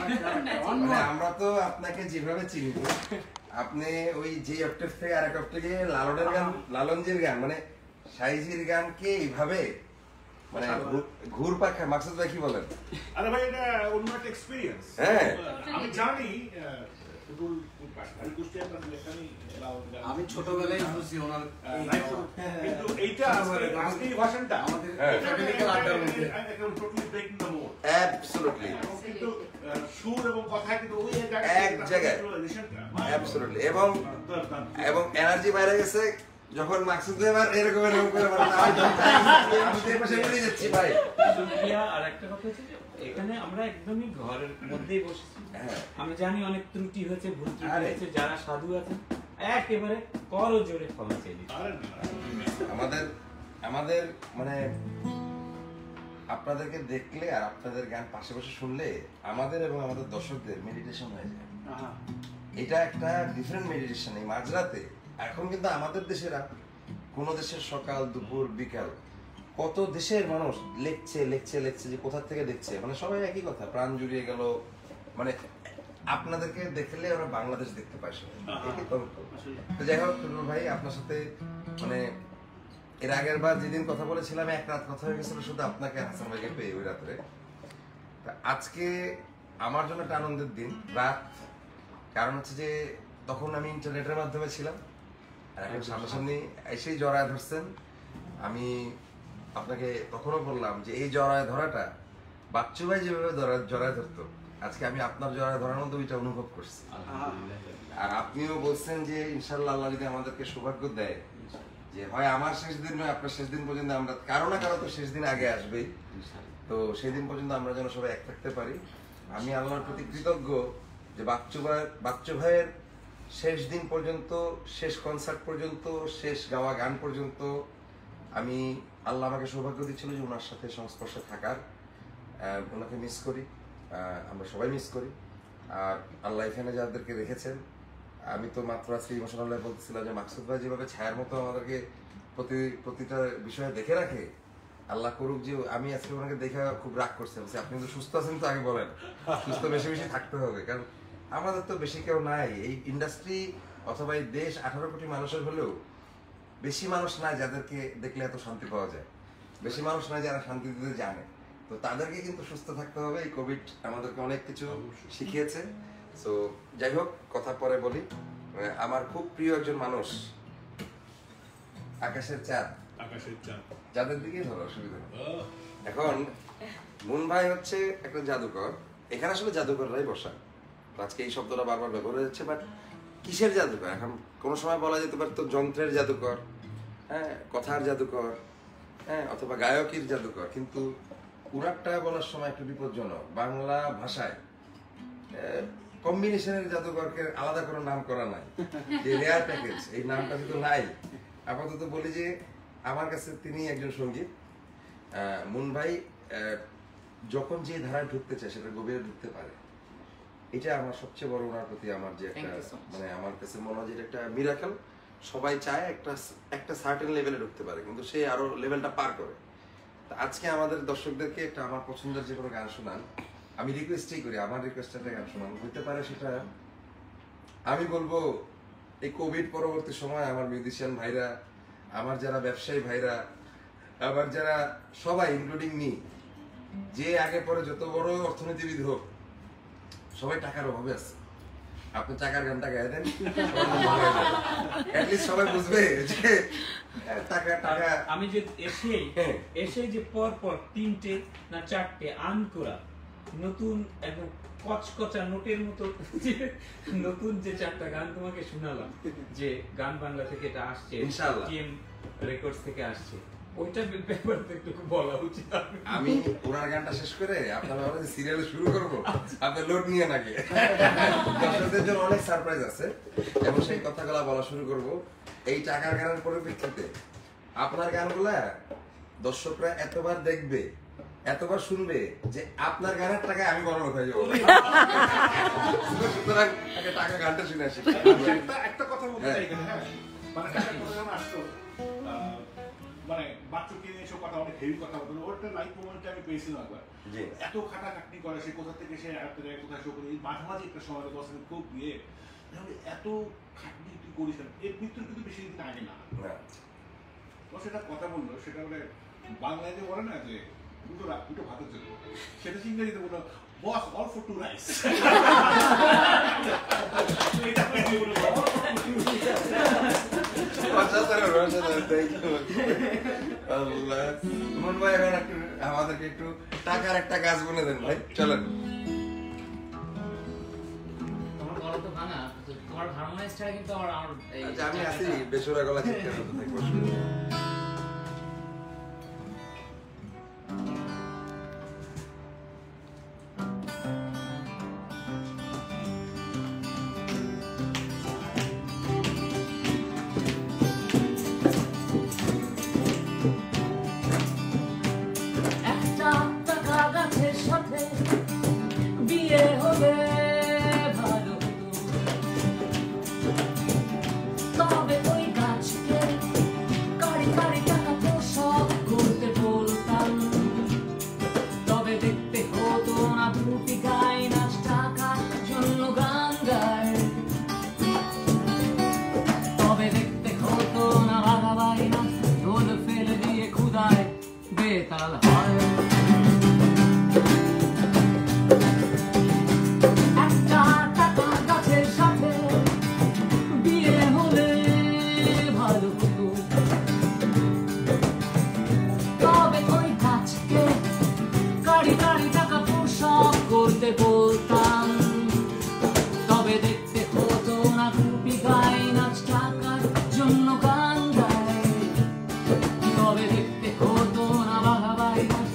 Speaker 1: মানে আমরা তো আপনাকে যেভাবে চিনি, আপনি ওই যে অক্টেভ থেকে আরেক অক্টেভে লালনের গান, লালনজির গান, মানে সাইজির গানকে এইভাবে মানে ঘুর পাখা। মাকসুদ ভাই কি বলেন?
Speaker 4: আরে ভাই এটা অন্য একটা এক্সপেরিয়েন্স।
Speaker 1: হ্যাঁ
Speaker 4: আমি জানি
Speaker 6: আমি ছোটবেলায় বুঝছি ওনার
Speaker 4: কিন্তু এইটা আজকে এই ভাষণটা আমাদের ফ্যামিলিক্যাল আড্ডার মধ্যে একদম totally breaking the mode.
Speaker 1: Absolutely.
Speaker 4: কিন্তু সুর এবং কথা কিন্তু ওই
Speaker 1: এক জায়গায় অ্যাবসলিউটলি। এবং এনার্জি বাইরে গেছে যখন মাকসুদ ভাই আবার এরকম এরকম করে আমি তো এই পাশে মিলে যাচ্ছি ভাই।
Speaker 5: সুপ্রিয়া আর একটা কথা হচ্ছে যে এখানে আমরা একদমই ঘরের মধ্যেই বসেছি। আমি জানি অনেক ত্রুটি হয়েছে, ভুল ত্রুটি হয়েছে, যারা সাধু আছেন একেবারে করো জোরে ক্ষমা চেয়ে দিচ্ছি।
Speaker 1: আমাদের মানে আপনাদেরকে দেখলে আর আপনাদের গান পাশে বসে শুনলে আমাদের এবং আমাদের দর্শকদের মেডিটেশন হয়ে যায়। এটা একটা ডিফারেন্ট মেডিটেশন। এই মাঝরাতে এখন কিন্তু আমাদের দেশেরা কোন দেশের সকাল দুপুর বিকাল কত দেশের মানুষ লেখছে লেখছে লেখছে যে কোথা থেকে দেখছে, মানে সবাই একই কথা, প্রাণ জুড়িয়ে গেল। মানে আপনাদেরকে দেখলে ওরা বাংলাদেশ দেখতে পায় সবাই। তো যাই হোক টুটুল ভাই, আপনার সাথে মানে এর আগের বার যেদিন কথা বলেছিলাম এক রাত কথা হয়ে গেছিল শুধু আপনাকে হাসান ভাইকে পেয়ে ওই রাত্রে। আজকে আমার জন্য একটা আনন্দের দিন রাত, কারণ হচ্ছে যে তখন আমি ইন্টারনেটের মাধ্যমে ছিলাম আর এখন সামনাসামনি এসেই জড়ায় ধরছেন। আমি আপনাকে তখনও বললাম যে এই জড়ায় ধরাটা বাচ্চু ভাই যেভাবে জড়ায় ধরতো, আজকে আমি আপনার জড়ায় ধরার মধ্যে ওইটা অনুভব করছি। আর আপনিও বলছেন যে ইনশাল্লাহ আল্লাহ যদি আমাদেরকে সৌভাগ্য দেয় যে হয় আমার শেষ দিন নয় আপনার শেষ দিন পর্যন্ত, আমরা কারো না কারো তো শেষ দিন আগে আসবেই, তো সেই দিন পর্যন্ত আমরা যেন সবাই এক থাকতে পারি। আমি আল্লাহর প্রতি কৃতজ্ঞ যে বাচ্চু ভাইয়ের শেষ দিন পর্যন্ত, শেষ কনসার্ট পর্যন্ত, শেষ গাওয়া গান পর্যন্ত আমি আল্লাহ আমাকে সৌভাগ্য দিচ্ছিল যে ওনার সাথে সংস্পর্শে থাকার। ওনাকে মিস করি, আমরা সবাই মিস করি। আর আল্লাহ এখানে যাদেরকে রেখেছেন, আমি তো মাত্র আজকে ইমোশনাল বলতেছিলাম যে মাকসুদ ভাই যেভাবে ছায়ার মতো আমাদেরকে প্রতিটা বিষয়ে দেখে রাখে, আল্লাহ করুক যে আমি আজকে ওনাকে দেখে খুব রাগ করছি। আপনি তো সুস্থ আছেন তো আগে বলেন, সুস্থ বেশি বেশি থাকতে হবে, কারণ আমাদের তো বেশি কেউ নাই এই ইন্ডাস্ট্রি অথবা এই দেশ 18 কোটি মানুষের হলেও বেশি মানুষ নাই যাদেরকে দেখলে এত শান্তি পাওয়া যায়, বেশি মানুষ নাই যারা শান্তি দিতে জানে। তো তাদেরকে কিন্তু সুস্থ থাকতে হবে। এই কোভিড আমাদেরকে অনেক কিছু শিখিয়েছে। সো যাই হোক, কথা পরে বলি। আমার খুব প্রিয় একজন মানুষ আকাশের চাঁদ, যাদের দিকেই ধরো অসুবিধা নেই। এখন মুন ভাই হচ্ছে একটা জাদুকর, এখানে আসলে জাদুকররাই বসা, আজকে এই শব্দটা বারবার ব্যবহার হচ্ছে, বাট কিসের জাদুকর? এখন কোনো সময় বলা যেতে পারে তো যন্ত্রের জাদুকর, হ্যাঁ, কথার জাদুকর, হ্যাঁ, অথবা গায়কের জাদুকর। কিন্তু পুরাটা বলার সময় একটু বিপজ্জনক। বাংলা ভাষায় কম্বিনেশনের জাদুকরকে আলাদা করে নাম করা নাই, যে রেয়ার প্যাকেজ, এই নামটা কিন্তু নাই। আপাতত বলি যে আমার কাছে তিনি একজন সঙ্গীত। মুন ভাই যখন যে ধারায় ঢুকতে চায় সেটা গভীরে ঢুকতে পারে। এটা আমার সবচেয়ে বড় ওনার প্রতি আমার যে একটা মানে আমার কাছে মনে হয় যে এটা একটা মিরাকেল। সবাই চায় একটা সার্টেন লেভেলে ঢুকতে পারে, কিন্তু সে আরো লেভেলটা পার করে। তা আজকে আমাদের দর্শকদেরকে একটা আমার পছন্দের যে কোনো গান শোনান, আমি রিকোয়েস্টই করি, আমার রিকোয়েস্টে গান শোনান। হইতে পারে সেটা আমি বলবো এই কোভিড পরবর্তী সময় আমার মিউজিশিয়ান ভাইরা, আমার যারা ব্যবসায়ী ভাইরা, আবার যারা সবাই ইনক্লুডিং মি, যে আগে পরে যত বড় অর্থনীতিবিদ হোক, সবাই টাকার অভাবে আছে। আপনি টাকার গানটা গায়ে দেন, সবাই বুঝবে যে টাকা টাকা।
Speaker 5: আমি যে এসেই যে পর 3টে না 4টে আনকোরা নতুন একদম কচকচা নোটের মতো নতুন যে 4টা গান তোমাকে শোনালাম, যে গান বাংলা থেকে এটা আসছে,
Speaker 1: ইনশাআল্লাহ
Speaker 5: টিএম রেকর্ডস থেকে আসছে, ওইটা ব্যাপারে একটু বলা উচিত।
Speaker 1: আমি ওনার গানটা শেষ করে আপনার সিরিয়াল শুরু করবো, আপনি লোড নিয়ে নাকি। দর্শকদের জন্য অনেক সারপ্রাইজ আছে এবং সেই কথাগুলো বলা শুরু করব। এই টাকার গানের পরিপ্রেক্ষিতে আপনার গানগুলা দর্শকরা এতবার দেখবে, এতবার শুনবে যে আপনার গানের টাকায় আমি বড় লোক হয়ে যাবো। সুতরাং টাকা গানটা শুনে আসি।
Speaker 4: একটা কথা বলতে চাই এখানে, হ্যাঁ, মানে একটা কথা যখন আসতো, মানে বাচ্চাকে নিয়ে এসব কথা, অনেক হেভি কথা বলতো, ওটা লাইফ মোমেন্টে আমি পেয়েছিলাম একবার। এত খাটাখাটনি করে, সে কোথা থেকে সে কোথায় শো করে, মাঝামাঝি একটা সময় 10 মিনিট খুব ইয়ে, এত খাটনি তুই করিস, এর মৃত্যুর কিন্তু বেশি দিন আগে না। তো সেটা কথা বললো, সেটা বলে বাংলায় যে বলে না যে দুটো ভাতের জন্য, সেটা ইংরেজিতে বললো বস অল ফর 2 রাইস।
Speaker 1: আমাদেরকে একটু টাকার একটা গাছ বলে দেন ভাই, চলেন।
Speaker 7: তোমার হারমোনাইজ ছাড়া কিন্তু আমার
Speaker 1: আমি আছি বেসুরা গলা চিৎকার করতে থাকবো।
Speaker 7: বিয়ে হবে ভালো, তবে ওই গাছকে কারি কারি টাকা তো সব করতে বলতাম, তবে দেখতে হতো না দুটি গাই নাচ, টাকার জন্য গান গায়, তবে দেখতে হতো না ভাগাবাই নাচ, ঢোল ফেলে দিয়ে ক্ষুদায় বেতাল হয়। করতে বলতাম, তবে দেখতে হতো না টুপি গায়ে নাচ, টাকার জন্য গান গায়, তবে দেখতে হতো না বাঘাবাই নাচ,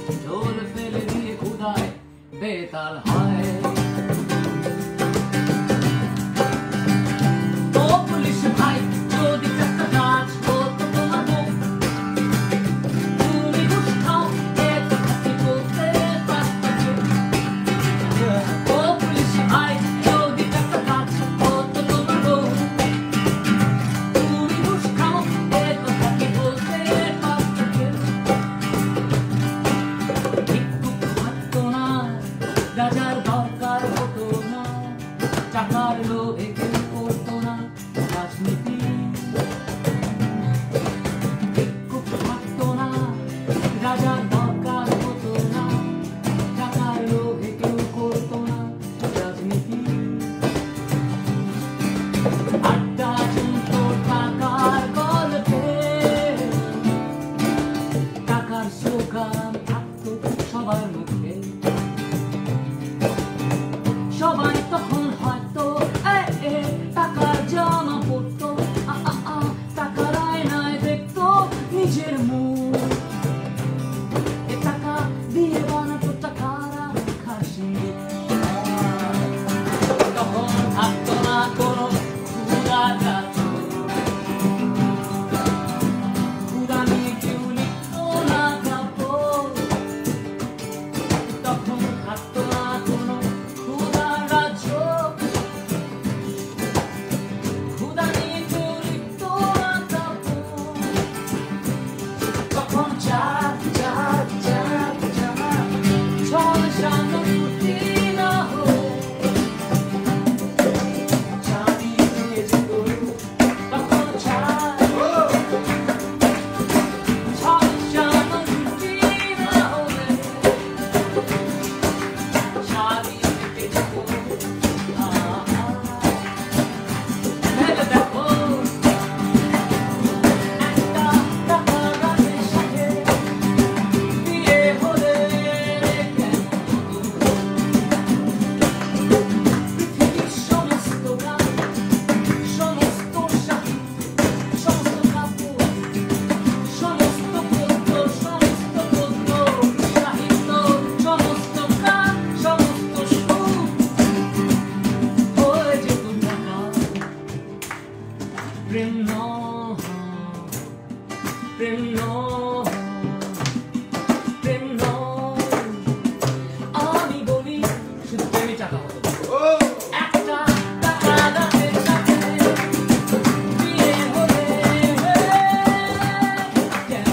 Speaker 7: প্রেম নয়, প্রেম নয়, প্রেম নয়। আমি বলি শুধু প্রেমই চাকা হতো। একটা টাকা গাছের সাথে বিয়ে হলে কেন?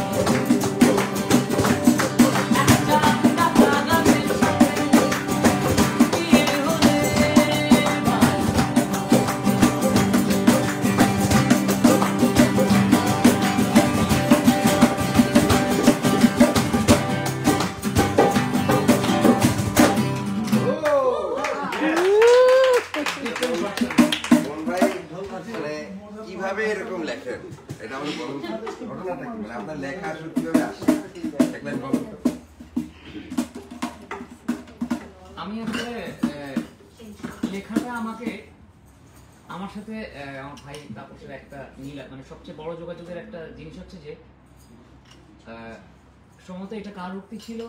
Speaker 7: একটা টাকা গাছের সাথে বিয়ে হলে ভাই।
Speaker 1: মন ভাই মানে কিভাবে এরকম লেখেন এটা আমাকে বলুন তো। ঘটনাটা কি মানে আপনার লেখা আসলে কিভাবে আসে এক লাইন বলুন তো।
Speaker 7: আমি আসলে লেখাটা আমাকে আমার সাথে আমার ভাই তাপসের একটা মিল মানে সবচেয়ে বড় যোগাযোগের একটা জিনিস হচ্ছে যে সম্ভবত এটা কার উক্তি ছিল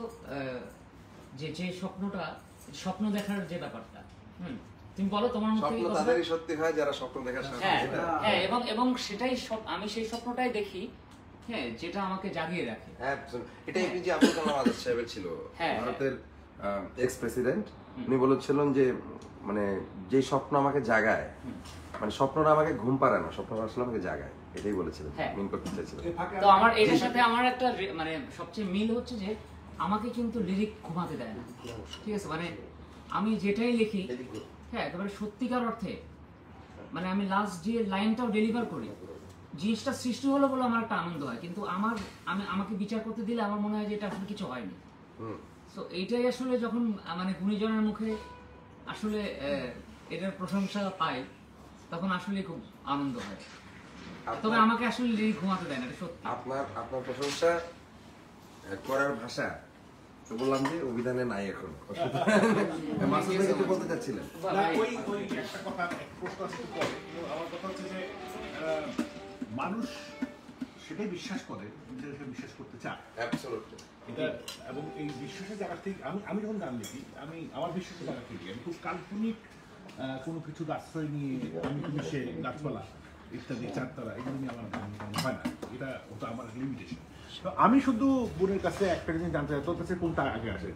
Speaker 7: যে যে স্বপ্নটা স্বপ্ন দেখার যে ব্যাপারটা তুমি বলো তোমার মুখ থেকে
Speaker 1: স্বপ্ন
Speaker 7: কথাটা।
Speaker 1: তাদেরই সত্যি হয় যারা স্বপ্ন দেখার সাথে
Speaker 7: হ্যাঁ হ্যাঁ এবং সেটাই আমি সেই স্বপ্নটাই দেখি, হ্যাঁ, যেটা আমাকে জাগিয়ে রাখে।
Speaker 1: হ্যাঁ এটা এপিজে আব্দুল কালাম আজাদ সাহেবের ছিল,
Speaker 7: হ্যাঁ,
Speaker 1: ভারতের এক্স প্রেসিডেন্ট। উনি বলেছিলেন যে মানে যে স্বপ্ন আমাকে জাগায় মানে স্বপ্নটা আমাকে ঘুম পাড়ায় না, স্বপ্নটা আসলে আমাকে জাগায়, এটাই বলেছিলেন,
Speaker 7: হ্যাঁ।
Speaker 1: মিন করতে চাইছিলেন।
Speaker 7: তো আমার এটার সাথে আমার একটা মানে সবচেয়ে মিল হচ্ছে যে আমাকে কিন্তু লিরিক ঘুমাতে দেয় না, ঠিক আছে, মানে আমি যেটাই লিখি হ্যাঁ একেবারে সত্যিকার অর্থে মানে আমি লাস্ট যে লাইনটাও ডেলিভার করি জিনিসটা সৃষ্টি হলো বলে আমার একটা আনন্দ হয়, কিন্তু আমাকে বিচার করতে দিলে আমার মনে হয় যে এটা আসলে কিছু হয়নি। তো এইটাই আসলে যখন মানে গুণীজনের মুখে আসলে এটার প্রশংসা পাই তখন আসলে খুব আনন্দ হয়। তবে আমাকে আসলে লিরিক ঘুমাতে দেয় না, এটা সত্যি।
Speaker 1: আপনার প্রশংসা করার ভাষা তো বললাম যে অভিধানে নাই এখন। মাসুদ ভাই কিছু বলতে চাচ্ছিলেন?
Speaker 4: না, ওই একটা কথা এক প্রশ্ন আছে একটু পরে। কিন্তু আমার কথা হচ্ছে যে মানুষ সেটাই বিশ্বাস করে যেটা বিশ্বাস করতে চায়।
Speaker 1: অ্যাবসলিউটলি।
Speaker 4: এটা এবং এই বিশ্বাসের জায়গা থেকে আমি যখন গান লিখি আমি আমার বিশ্বাসের জায়গা থেকে আমি খুব কাল্পনিক কোনো কিছুর আশ্রয় নিয়ে আমি কিন্তু সে গাছপালা ইত্যাদি চারতারা এগুলো নিয়ে আমার গান হয় না, এটা ওটা আমার লিমিটেশন। তো আমি শুধু বোনের কাছে একটা জিনিস জানতে চাই, তোর কাছে কোনটা আগে আসে,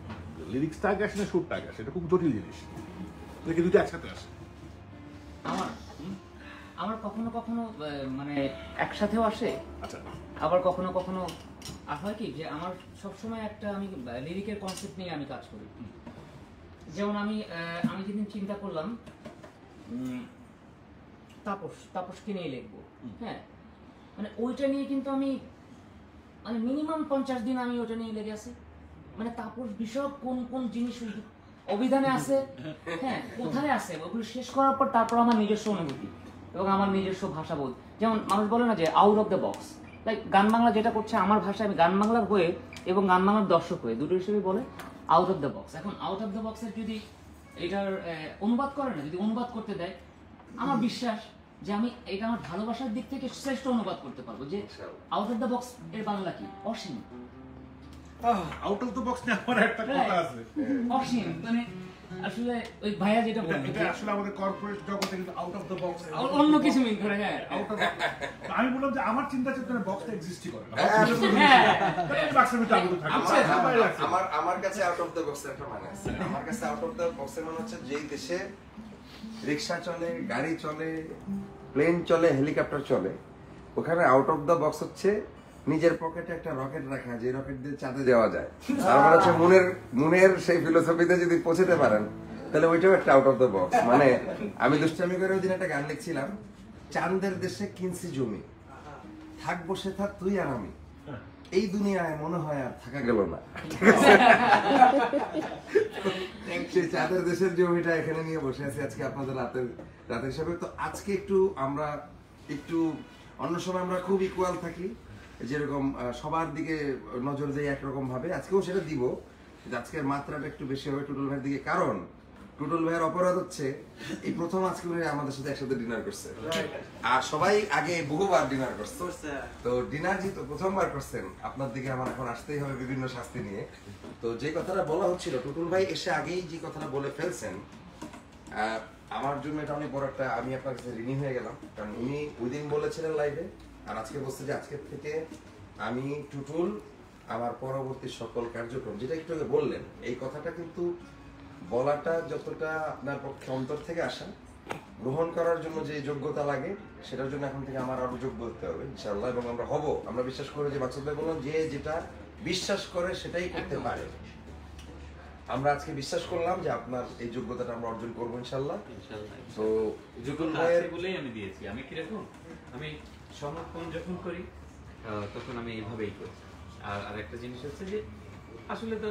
Speaker 4: লিরিক্সটা আগে আসে না সুরটা আগে আসে? এটা খুব জটিল জিনিস, নাকি দুটো একসাথে আসে?
Speaker 7: আমার কখনো কখনো মানে একসাথেও আসে,
Speaker 4: আচ্ছা,
Speaker 7: আবার কখনো কখনো আর হয় কি যে আমার সবসময় একটা আমি লিরিকের কনসেপ্ট নিয়ে আমি কাজ করি। যেমন আমি যেদিন চিন্তা করলাম তাপসকে নিয়ে লিখবো, হ্যাঁ, মানে ওইটা নিয়ে কিন্তু আমি মানে মিনিমাম 50 দিন আমি ওটা নিয়ে লেগে আছি, মানে তাপস বিষয়ক কোন কোন জিনিস অভিধানে আছে, হ্যাঁ, কোথায় আছে ওগুলো শেষ করার পর তারপর আমার নিজস্ব অনুভূতি এবং আমার নিজস্ব ভাষাবোধ। যেমন মানুষ বলে না যে out of the box, like গান বাংলা যেটা করছে আমার ভাষায়, আমি গান বাংলার হয়ে এবং গান বাংলার দর্শক হয়ে দুটো হিসেবে বলে আউট অফ দ্য বক্স। এখন আউট অফ দ্য বক্সের যদি এটার অনুবাদ করে না, যদি অনুবাদ করতে দেয়, আমার বিশ্বাস যে আমি এটা আমার ভালোবাসার দিক থেকে শ্রেষ্ঠ অনুবাদ করতে পারবো। যে আউট অফ দ্য বক্স এর বাংলা কি? অসীম।
Speaker 4: আউট অফ দ্য বক্স নিয়ে আমার একটা কথা আছে,
Speaker 7: অসীম মানে আসলে ওই ভাইয়া যেটা বলল
Speaker 4: এটা আসলে আমাদের কর্পোরেট জগতে কিন্তু আউট অফ দ্য বক্স
Speaker 7: অন্য কিছু মিন করে, হ্যাঁ,
Speaker 4: আউট অফ আমি বললাম যে আমার চিন্তা চেতনা বক্সটা এক্সিস্টই করে না,
Speaker 7: হ্যাঁ,
Speaker 1: আমার কাছে আউট অফ দ্য বক্সের একটা মানে আছে। আমার কাছে আউট অফ দ্য বক্সের মানে হচ্ছে যেই দেশে রিক্সা চলে, গাড়ি চলে, প্লেন চলে, হেলিকপ্টার চলে, ওখানে আউট অফ দ্য বক্স হচ্ছে নিজের পকেটে একটা রকেট রাখা, যে রকেট দিয়ে চাঁদে যাওয়া যায়। তারপর হচ্ছে মুনের সেই ফিলোসফিতে যদি পৌঁছতে পারেন তাহলে ওইটাও একটা আউট অফ দ্য বক্স। মানে আমি দুষ্টামি করে ওই দিন একটা গান লিখছিলাম, চাঁদের দেশে কিনছি জমি, থাক বসে থাক তুই আর আমি, এই দুনিয়ায় মনে হয় আর থাকা গেল না। সেই চাঁদের দেশের জমিটা এখানে নিয়ে বসে আছি আজকে আপনাদের রাতের হিসাবে। তো আজকে আমরা একটু অন্য সময় আমরা খুব ইকুয়াল থাকি, যেরকম সবার দিকে নজর দেয় একরকম ভাবে, আজকেও সেটা দিব, আজকের মাত্রাটা একটু বেশি হবে টুটুল ভাইয়ের দিকে। কারণ টুটুল ভাইয়ের অপরাধ হচ্ছে এই প্রথম আজকে উনি আমাদের সাথে একসাথে ডিনার করছে, আর সবাই আগে বহুবার ডিনার করছে। তো ডিনার যেহেতু প্রথমবার করছেন, আপনার দিকে আমার এখন আসতেই হবে বিভিন্ন শাস্তি নিয়ে। তো যে কথাটা বলা হচ্ছিল, টুটুল ভাই এসে আগেই যে কথাটা বলে ফেলছেন, আমার জন্য এটা অনেক বড় একটা, আমি আপনার কাছে ঋণী হয়ে গেলাম, কারণ উনি ওই দিন বলেছিলেন লাইভে, আর আজকে বলছে যে আজকের থেকে আমি টুটুল আমার পরবর্তী সকল কার্যক্রম, যেটা একটু আগে বললেন, এই কথাটা কিন্তু বলাটা যতটা আপনার পক্ষে অন্তর থেকে আসা, গ্রহণ করার জন্য যে যোগ্যতা লাগে সেটার জন্য এখন থেকে আমার আরো যোগ্য হতে হবে ইনশাআল্লাহ, এবং আমরা হব। আমরা বিশ্বাস করি যে মাকসুদ ভাই বললাম, যে যেটা বিশ্বাস করে সেটাই করতে পারে। আমরা আজকে বিশ্বাস করলাম যে আপনার এই যোগ্যতাটা আমরা অর্জন করবো ইনশাআল্লাহ। তো
Speaker 5: যোগ্যতা আছে বলেই আমি দিয়েছি। আমি কিরকম, আমি সমর্পণ যখন করি তখন আমি এইভাবেই করি। আর একটা জিনিস হচ্ছে যে আসলে তো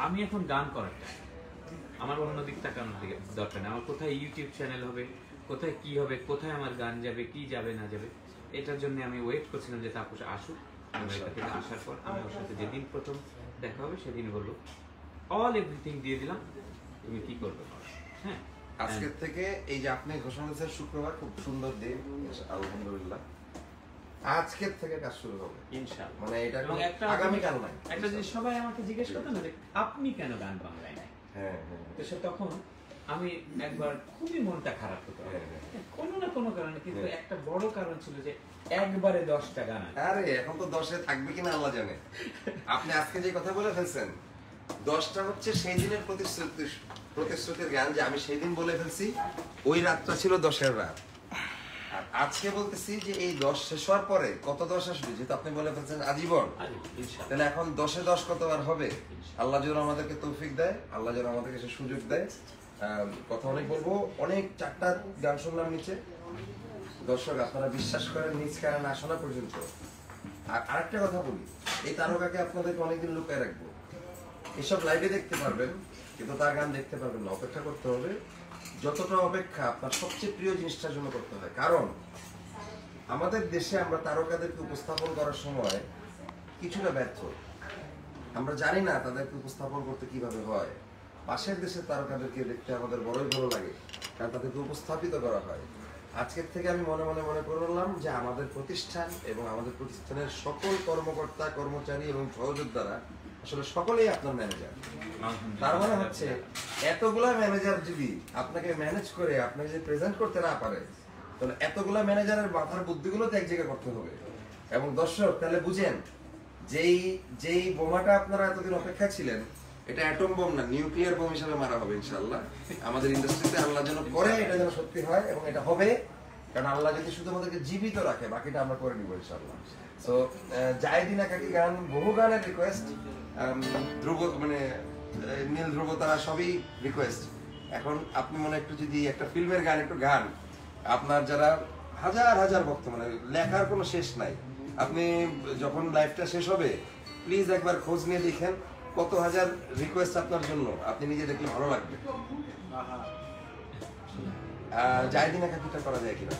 Speaker 5: আমি এখন গান করাটা আমার অন্য দিক তাকানোর দিকে দরকার নেই। আমার কোথায় ইউটিউব চ্যানেল হবে, কোথায় কি হবে, কোথায় আমার গান যাবে, কি যাবে না যাবে, এটার জন্য আমি ওয়েট করছিলাম যে তাপস আসুক। আমেরিকা থেকে আসার পর আমি ওর সাথে যেদিন প্রথম দেখা হবে সেদিন বলবো অল এভরিথিং দিয়ে দিলাম, তুমি কি করবে। হ্যাঁ,
Speaker 1: আজকের থেকে এই যে আপনি ঘোষণা দিয়েছেন শুক্রবার, খুব সুন্দর দিন আলহামদুলিল্লাহ, আজকের থেকে কাজ শুরু হবে
Speaker 5: ইনশাআল্লাহ।
Speaker 1: মানে এটা
Speaker 5: এবং একটা
Speaker 1: আগামীকাল নাই।
Speaker 5: একটা জিনিস সবাই আমাকে জিজ্ঞেস করতো না যে আপনি কেন গান বাংলায় নাই,
Speaker 1: হ্যাঁ
Speaker 5: তো সে তখন আমি একবার খুবই মনটা খারাপ হতো কোনো না কোনো কারণে, কিন্তু একটা বড় কারণ ছিল যে একবারে 10টা গান আছে।
Speaker 1: আরে এখন তো 10-এ থাকবে কিনা আল্লাহ জানে। আপনি আজকে যে কথা বলে ফেলছেন, 10টা হচ্ছে সেই দিনের প্রতিশ্রুতির গান, যে আমি সেই দিন বলে ফেলছি ওই রাতটা ছিল 10-এর রাত। আর আজকে বলতেছি যে এই 10 শেষ হওয়ার পরে কত 10 আসবে, যেহেতু আপনি বলে ফেলছেন আজীবন, তাহলে এখন 10-এ 10 কতবার হবে। আল্লাহ যেন আমাদেরকে তৌফিক দেয়, আল্লাহ যেন আমাদেরকে সে সুযোগ দেয়। কথা অনেক বলবো, অনেক 4টা গান শুনলাম নিচে। দর্শক আপনারা বিশ্বাস করেন নিজ কানে না শোনা পর্যন্ত। আর আরেকটা কথা বলি, এই তারকাকে আপনাদেরকে অনেকদিন লুকায় রাখবো। এসব লাইভে দেখতে পারবেন, কিন্তু তার গান দেখতে পারবেন না, অপেক্ষা করতে হবে। যতটা অপেক্ষা আপনার সবচেয়ে প্রিয় জিনিসটার জন্য করতে হয়, কারণ আমাদের দেশে আমরা তারকাদেরকে উপস্থাপন করার সময় কিছুটা ব্যর্থ। আমরা জানি না তাদেরকে উপস্থাপন করতে কিভাবে হয়। পাশের দেশের তারকাদেরকে দেখতে আমাদের বড়ই ভালো লাগে, কারণ তাদেরকে উপস্থাপিত করা হয়। আজকের থেকে আমি মনে মনে মনে করলাম যে আমাদের প্রতিষ্ঠান এবং আমাদের প্রতিষ্ঠানের সকল কর্মকর্তা কর্মচারী এবং সহযোদ্ধারা আসলে সকলেই আপনার ম্যানেজার। তার মানে হচ্ছে এতগুলা ম্যানেজার যদি আপনাকে ম্যানেজ করে আপনাকে যদি প্রেজেন্ট করতে না পারে, তাহলে এতগুলা ম্যানেজারের মাথার বুদ্ধিগুলো তো এক জায়গায় করতে হবে। এবং দর্শক তাহলে বুঝেন, যেই বোমাটা আপনারা এতদিন অপেক্ষা ছিলেন, এটা অ্যাটম বোম না, নিউক্লিয়ার বোম হিসেবে মারা হবে ইনশাআল্লাহ। আমাদের ইন্ডাস্ট্রিতে আল্লাহ যেন করে, এটা যেন সত্যি হয়, এবং এটা হবে, কারণ আল্লাহ যদি শুধু আমাদেরকে জীবিত রাখে, বাকিটা আমরা করে নিব ইনশাআল্লাহ। সো জাহিদিন একাকি গান, বহু গানের রিকোয়েস্ট, ধ্রুব মানে নীল ধ্রুব তারা সবই রিকোয়েস্ট। এখন আপনি মনে একটু যদি একটা ফিল্মের গান একটু গান, আপনার যারা হাজার হাজার ভক্ত, মানে লেখার কোনো শেষ নাই, আপনি যখন লাইফটা শেষ হবে প্লিজ একবার খোঁজ নিয়ে দেখেন কত হাজার রিকোয়েস্ট আপনার জন্য, আপনি নিজে দেখলে ভালো লাগবে। জাহিদিন একাকিটা করা যায় কিনা?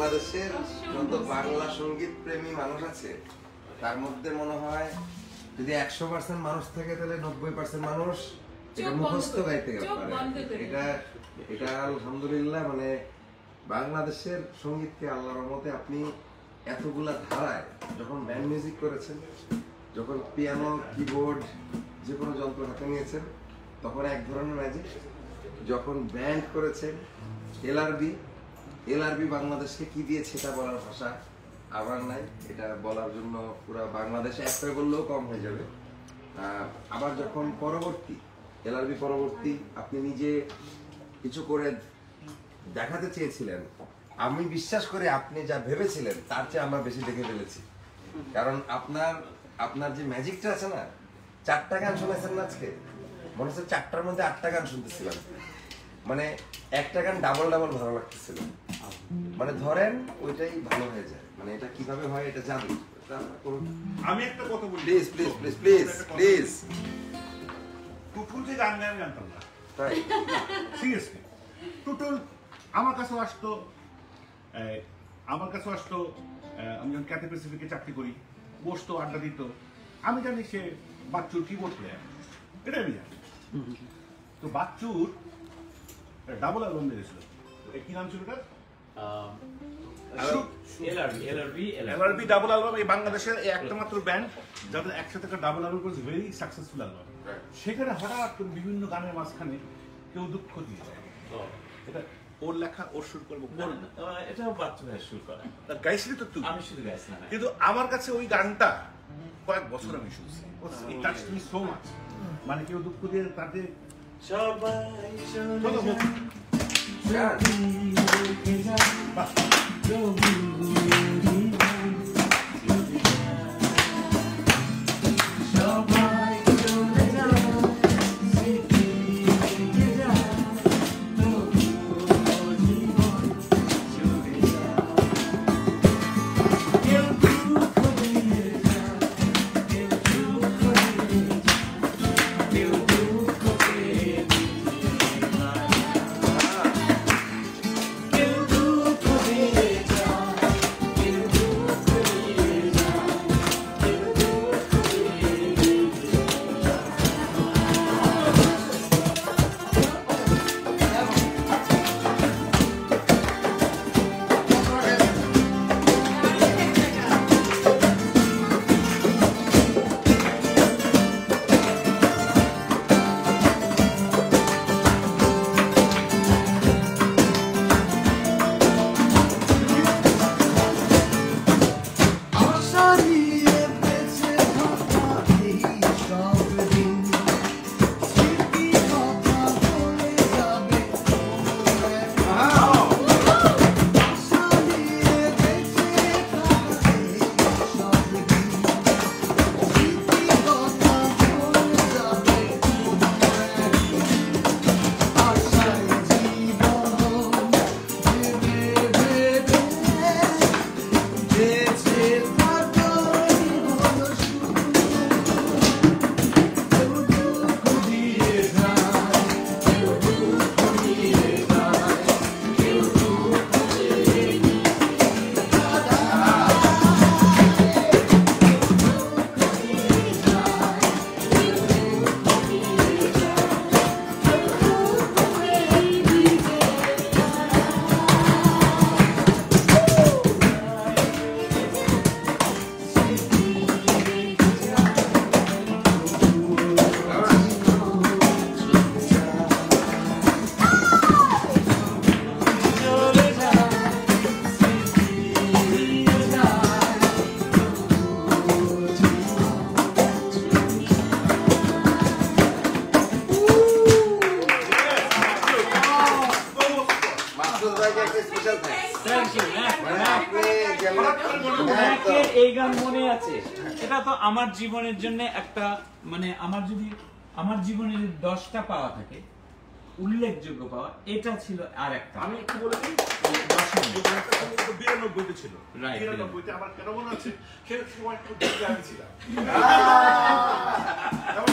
Speaker 1: বাংলাদেশের যত বাংলা সঙ্গীত প্রেমী মানুষ আছে তার মধ্যে মনে হয় যদি 100% মানুষ থাকে তাহলে 90% মানুষ এটা মুখস্থ গাইতে পারে। এটা আলহামদুলিল্লাহ, মানে বাংলাদেশের সঙ্গীতকে আল্লাহর রহমতে আপনি এতগুলা ধারায় যখন ব্যান্ড মিউজিক করেছেন, যখন পিয়ানো, কিবোর্ড, যে কোনো যন্ত্র হাতে নিয়েছেন তখন এক ধরনের ম্যাজিক, যখন ব্যান্ড করেছেন এলআরবি বাংলাদেশকে কি দিয়েছে এটা বলার ভাষা আমার নাই। এটা বলার জন্য পুরো বাংলাদেশে একটা বললেও কম হয়ে যাবে। আবার যখন এলআরবি পরবর্তী আপনি নিজে কিছু করে দেখাতে চেয়েছিলেন, আমি বিশ্বাস করি আপনি যা ভেবেছিলেন তার চেয়ে আমরা বেশি দেখে ফেলেছি। কারণ আপনার যে ম্যাজিকটা আছে না, 4টা গান শুনেছেন না আজকে, মনে হচ্ছে 4টার মধ্যে 8টা গান শুনতেছিলাম। মানে একটা গান ডাবল ভালো লাগতেছিল। মানে ধরেন ওইটাই ভালো হয়ে যায়। মানে এটা কিভাবে হয় এটা জানি।
Speaker 4: আমি একটা কথা বলি,
Speaker 1: প্লিজ।
Speaker 4: টুটুল যে গান গায় আমি জানতাম না,
Speaker 1: তাই
Speaker 4: সিরিয়াসলি। টুটুল আমার কাছে আসতো, আমি যখন ক্যাথে প্যাসিফিকে চাকরি করি, বসতো, আড্ডা দিত। আমি জানি সে বাচ্চুর কিবোর্ড প্লেয়ার, এটা আমি জানি। তো বাচ্চুর ডাবল অ্যালবাম বেরিয়েছিল, কি নাম ছিল ওটা? LRB double album. এই বাংলাদেশের একটা মাত্র ব্যান্ড যাদের একসাথে ডাবল অ্যালবাম করেছে, ভেরি সাকসেসফুল অ্যালবাম। সেখানে হঠাৎ করে বিভিন্ন গানের মাঝখানে কেউ দুঃখ দিয়ে যায়। এটা ওর লেখা, ওর সুর করবো,
Speaker 5: এটাও বাচ্চা ভাই সুর করা।
Speaker 4: গাইছিলি তো তুই?
Speaker 5: আমি শুধু গাইছি না,
Speaker 4: কিন্তু আমার কাছে ওই গানটা কয়েক বছর আমি শুনছি। It touched me so much. মানে কেউ দুঃখ দিয়ে তাদের
Speaker 5: সবাই
Speaker 4: চলো মুখ। বাহ।
Speaker 5: এই গান মনে আছে, এটা তো আমার জীবনের জন্য একটা, মানে আমার জীবনের 10টা পাওয়া থাকে উল্লেখযোগ্য পাওয়া, এটা ছিল আর একটা।
Speaker 4: আমি একটু বলে দিই, 92 ছিল, 93 আমার কেন মনে আছে, সেই সময় আমি ছিলাম।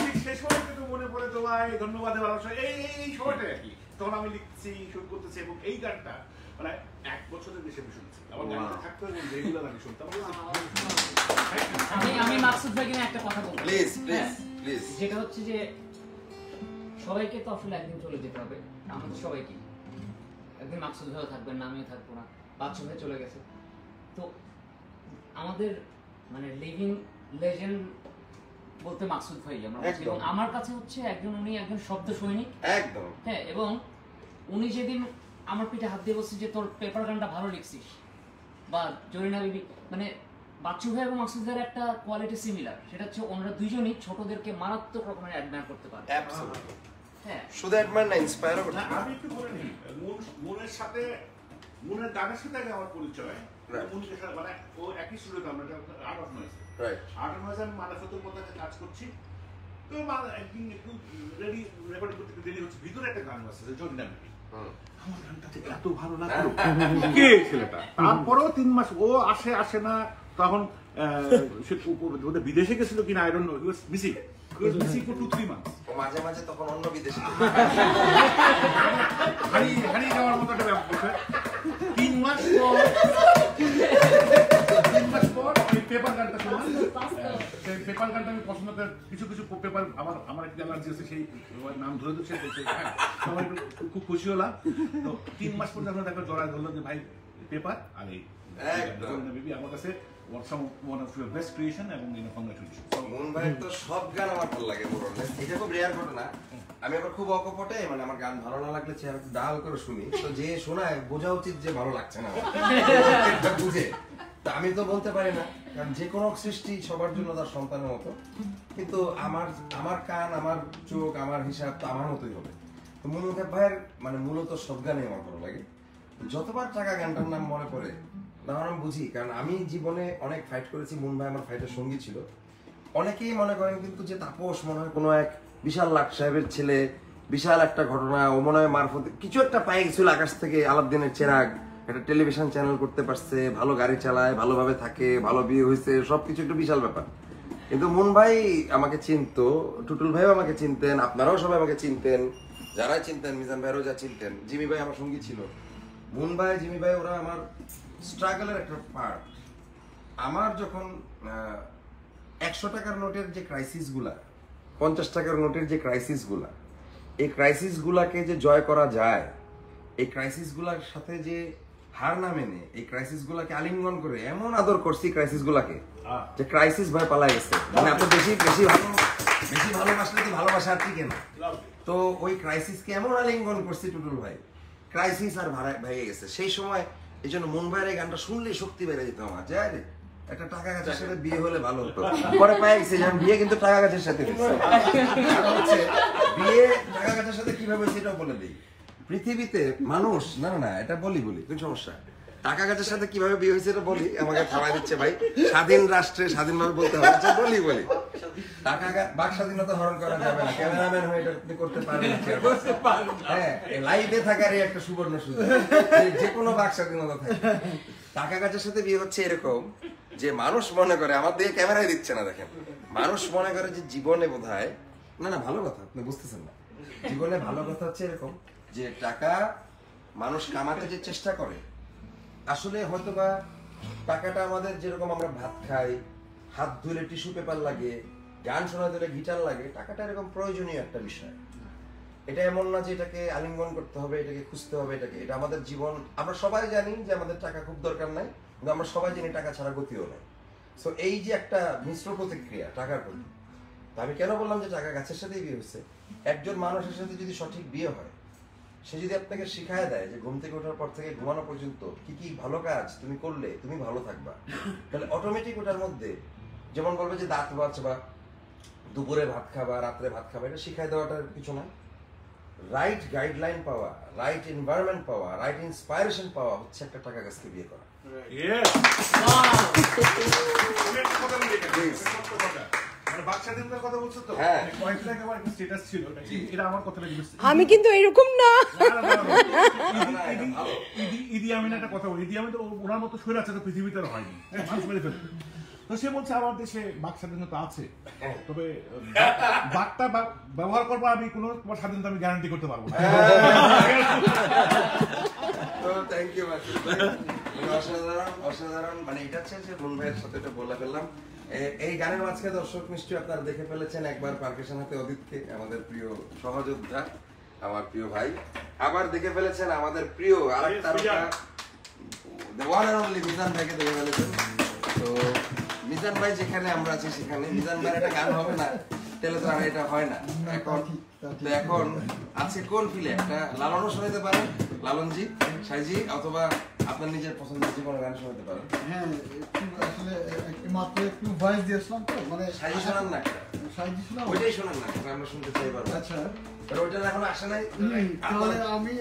Speaker 4: ঠিক সেই সময় কিন্তু মনে পড়ে তোমায় ধন্যবাদ, ভালোবাসা, এই সময়টা আর কি। তখন আমি লিখছি লিখতেছি শুট করতেছি এবং এই গানটা মানে 1 বছরের বেশি আমি শুনছি আমার গানটা থাকতো এবং রেগুলার আমি শুনতাম
Speaker 7: আমি মাকসুদ ভাইকে নিয়ে একটা কথা বলবো
Speaker 1: প্লিজ প্লিজ
Speaker 7: যেটা হচ্ছে যে সবাইকে তো আসলে একদিন চলে যেতে হবে, আমাদের সবাইকে একদিন মাকসুদ ভাইও থাকবেন না, আমিও থাকবো না, বাচ্চু ভাই চলে গেছে। তো আমাদের মানে লিভিং লেজেন্ড বলতে মাকসুদ ভাই আমরা বলছি। এবং আমার কাছে হচ্ছে উনি একজন শব্দ সৈনিক
Speaker 1: একদম।
Speaker 7: হ্যাঁ, এবং উনি যেদিন আমার পিঠে হাত দিয়ে বলছে যে তোর পেপার গানটা ভালো লিখছিস, বা জরিনা বিবি, মানে বাচ্চু ভাই এবং মাকসুদ ভাইয়ের একটা কোয়ালিটি সিমিলার, সেটা হচ্ছে ওনারা দুইজনই ছোটদেরকে মারাত্মক রকমের অ্যাডমায়ার করতে পারে।
Speaker 1: অ্যাবসলিউটলি।
Speaker 7: হ্যাঁ,
Speaker 1: শুধু অ্যাডমায়ার না, ইন্সপায়ারও করতে
Speaker 4: আমি একটু বলে নিই মনের সাথে মনের গানের সাথে আগে আমার পরিচয় মনের সাথে মানে ও একই স্টুডিওতে আমরা art of noise art of noise আমি মানবতর পতাকে কাজ করছি। তো একদিন একটু রেকর্ডিং করতে দেরি হচ্ছে, ভিতরে একটা গান আছে জরিনা বিবি, আমার গানটা এত ভালো লাগলো কে ছেলেটা। তারপরেও 3 মাস ও আসে না, তখন সে ওদের বিদেশে গেছিল কিনা I don't know, he was missing for 2-3 months.
Speaker 1: ও মাঝে মাঝে তখন অন্য বিদেশে
Speaker 4: হারিয়ে যাওয়ার মতো একটা ব্যাপার। 3 মাস পর পেপার গানটা শুনলাম, সেই পেপার গানটা আমি পছন্দ করে কিছু পেপার আমার একটা অ্যালার্জি আছে, সেই নাম ধরে দিচ্ছে, সবাই খুব খুশি হলাম। তো 3 মাস পর যখন একটা জড়ায় ধরলো যে ভাই পেপার আর এই বিবি আমার কাছে one of your best creation এবং congratulations।
Speaker 1: মুন ভাইয়ের তো সব গান আমার ভালো লাগে, এটা খুব রেয়ার ঘটনা। আমি আবার খুব অকপটে, মানে আমার গান ভালো না লাগলে চেহারা ডাল করে শুনি, তো যে শোনায় বোঝা উচিত যে ভালো লাগছে না, বুঝে। তা আমি তো বলতে পারি না, কারণ যে কোনো সৃষ্টি সবার জন্য তার সন্তানের মতো, কিন্তু আমার কান, আমার চোখ, আমার হিসাব তো আমার মতোই হবে। তো মুন ভাইয়ের মানে মূলত সব গানই আমার ভালো লাগে। যতবার টাকা গানটার নাম মনে পড়ে তখন আমি বুঝি, কারণ আমি জীবনে অনেক ফাইট করেছি, মুন ভাই আমার ফাইটের সঙ্গী ছিল। অনেকেই মনে করেন কিন্তু যে তাপস মনে হয় কোনো এক বিশাল লাট সাহেবের ছেলে, বিশাল একটা ঘটনা, ও মনে হয় মারফত কিছু একটা পায়ে গেছিল আকাশ থেকে, আলাদিনের চেরাগ, একটা টেলিভিশন চ্যানেল করতে পারছে, ভালো গাড়ি চালায়, ভালোভাবে থাকে, ভালো বিয়ে হয়েছে, সবকিছু একটা বিশাল ব্যাপার। কিন্তু মুন ভাই আমাকে চিনতো, টুটুল ভাইও আমাকে চিনতেন, আপনারাও সবাই আমাকে চিনতেন, যারাই চিনতেন, মিজান ভাইরাও যা চিনতেন, জিমি ভাই আমার সঙ্গী ছিল। মুন ভাই, জিমি ভাই ওরা আমার স্ট্রাগলের একটা পার্ট। আমার যখন 100 টাকার নোটের যে ক্রাইসিসগুলা, 50 টাকার নোটের যে ক্রাইসিসগুলা, এই ক্রাইসিসগুলাকে যে জয় করা যায়, এই ক্রাইসিসগুলার সাথে যে হার না মেনে এই ক্রাইসিসগুলাকে আলিঙ্গন করে এমন আদর করছি ক্রাইসিসগুলাকে যে ক্রাইসিস ভয় পালাই গেছে। মানে এত বেশি ভালোবাসলে তো ভালোবাসা আর টিকে না। তো ওই ক্রাইসিসকে এমন আলিঙ্গন করছি টুটুল ভাই, ক্রাইসিস আর ভেঙে গেছে। সেই সময় এই জন্য মুন ভাইয়ের এই গানটা শুনলেই শক্তি বেড়ে যেত আমার, যাই রে একটা টাকা গাছের সাথে বিয়ে হলে ভালো হতো। পরে পাই গেছে যে বিয়ে কিন্তু টাকা গাছের সাথে হচ্ছে, বিয়ে টাকা গাছের সাথে কিভাবে সেটাও বলে দিই। পৃথিবীতে মানুষ না এটা বলি কোন সমস্যা, টাকা গাছের সাথে কিভাবে বিয়ে হয়েছে এটা বলি, আমাকে খাওয়াই দিচ্ছে ভাই, স্বাধীন রাষ্ট্রে স্বাধীনভাবে বলতে হবে। আচ্ছা বলি টাকা বাক স্বাধীনতা হরণ করা যাবে না, ক্যামেরাম্যান হয়ে এটা করতে পারবে না। হ্যাঁ, লাইভে থাকারই একটা সুবর্ণ সুযোগ, যে কোনো বাক স্বাধীনতা থাকে। টাকা গাছের সাথে বিয়ে হচ্ছে এরকম যে মানুষ মনে করে, আমার দিকে ক্যামেরায় দিচ্ছে না দেখেন, মানুষ মনে করে যে জীবনে বোধহয় না ভালো কথা, আপনি বুঝতেছেন না, জীবনে ভালো কথা হচ্ছে এরকম যে টাকা মানুষ কামাতে যে চেষ্টা করে, আসলে হয়তোবা টাকাটা আমাদের যেরকম আমরা ভাত খাই, হাত ধুলে টিস্যু পেপার লাগে, গান শোনা দিলে গিটার লাগে, টাকাটা এরকম প্রয়োজনীয় একটা বিষয়। এটা এমন না যে এটাকে আলিঙ্গন করতে হবে, এটাকে খুঁজতে হবে, এটা আমাদের জীবন। আমরা সবাই জানি যে আমাদের টাকা খুব দরকার নাই, কিন্তু আমরা সবাই জানি টাকা ছাড়া গতিও নাই। সো এই যে একটা মিশ্র প্রতিক্রিয়া টাকার প্রতি, আমি কেন বললাম যে টাকা গাছের সাথেই বিয়ে হচ্ছে। একজন মানুষের সাথে যদি সঠিক বিয়ে হয়, সে যদি আপনাকে শিখায় দেয় যে ঘুম থেকে ওঠার পর থেকে ঘুমানো পর্যন্ত কি কি ভালো কাজ তুমি করলে তুমি ভালো থাকবা, তাহলে অটোমেটিক ওটার মধ্যে যেমন বলবে যে দাঁত বাঁচবা, দুপুরে ভাত খাবা, রাত্রে ভাত খাবা, এটা শিখাই দেওয়াটার কিছু না। রাইট গাইডলাইন পাওয়া, রাইট এনভায়রনমেন্ট পাওয়া, রাইট ইন্সপায়ারেশন পাওয়া হচ্ছে একটা টাকা গাছকে বিয়ে করা।
Speaker 2: আমি কিন্তু এরকম না।
Speaker 4: ইদি আমিন একটা কথা বলি, ইদি আমিন তো ওনার মতো স্বৈরাচার পৃথিবীতে হয়নি, মানুষ মেরে ফেলবে। তো সে বলছে আমার দেশে বাক স্বাধীনতা আছে, তবে বাকটা ব্যবহার করবো আমি কোনো তোমার স্বাধীনতা আমি গ্যারান্টি করতে পারবো না।
Speaker 1: তো থ্যাংক ইউ অসাধারণ অসাধারণ, মানে এটা হচ্ছে যে মুন ভাইয়ের সাথে এটা বলে ফেললাম। এই গানের মাঝখানে দর্শক নিশ্চয়ই আপনারা দেখে ফেলেছেন একবার পারকাশন হাতে অদিতকে, আমাদের প্রিয় সহযোদ্ধা, আমার প্রিয় ভাই। আবার দেখে ফেলেছেন আমাদের প্রিয় আরেক তারকা the one and only Mizan ভাইকে দেখে ফেলেছেন। তো মিজান ভাই যেখানে আমরা আছি সেখানে মিজান ভাইয়ের একটা গান হবে না তাহলে তো আর এটা হয় না। এখন আছে কোন ফিলে একটা লালনও শোনাতে পারেন, লালনজি, সাইজি, অথবা আপনার নিজের পছন্দের যে কোনো গান শোনাতে পারেন।
Speaker 8: হ্যাঁ, একটু আসলে মাত্র একটু ভয়েস দিয়েছিলাম তো, মানে
Speaker 1: সাইজি শোনান না,
Speaker 8: সাইজি শোনাবো?
Speaker 1: ওইটাই শোনান না, আমরা শুনতে চাই পারবো।
Speaker 8: আচ্ছা,
Speaker 1: ওইটা এখন আসে নাই।
Speaker 8: তাহলে আমি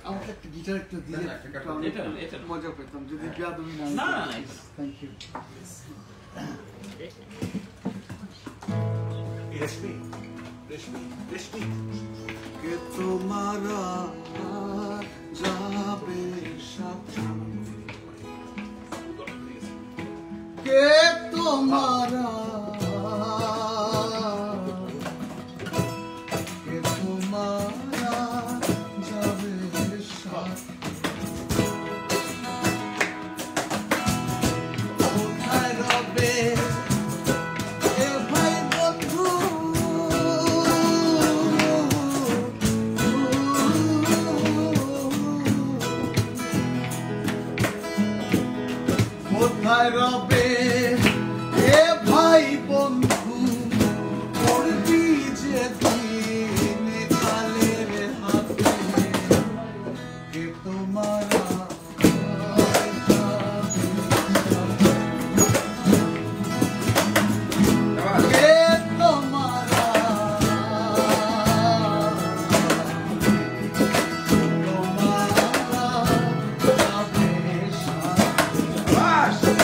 Speaker 8: আমাকে একটা গিটার একটু দিলে
Speaker 1: না, একটা
Speaker 8: একটু আমি
Speaker 5: এটা
Speaker 8: মজা পেতাম যদি বেয়াদবি না
Speaker 5: না,
Speaker 8: হতো।
Speaker 5: না, না,
Speaker 8: থ্যাংক ইউ।
Speaker 4: রেশমি রেশমি রেশমি
Speaker 6: কে তোমারা যাবে সাথে, কে তোমারা কে তোমারা যাবে সাথে, কোথায় রবে এ ভাই বন্ধু, কোথায় রবে এ ভাই বন্ধু, করবি যে দিন কালের হাতে, কে তোমারা কে তোমারা তোমারা যাবে সাথে।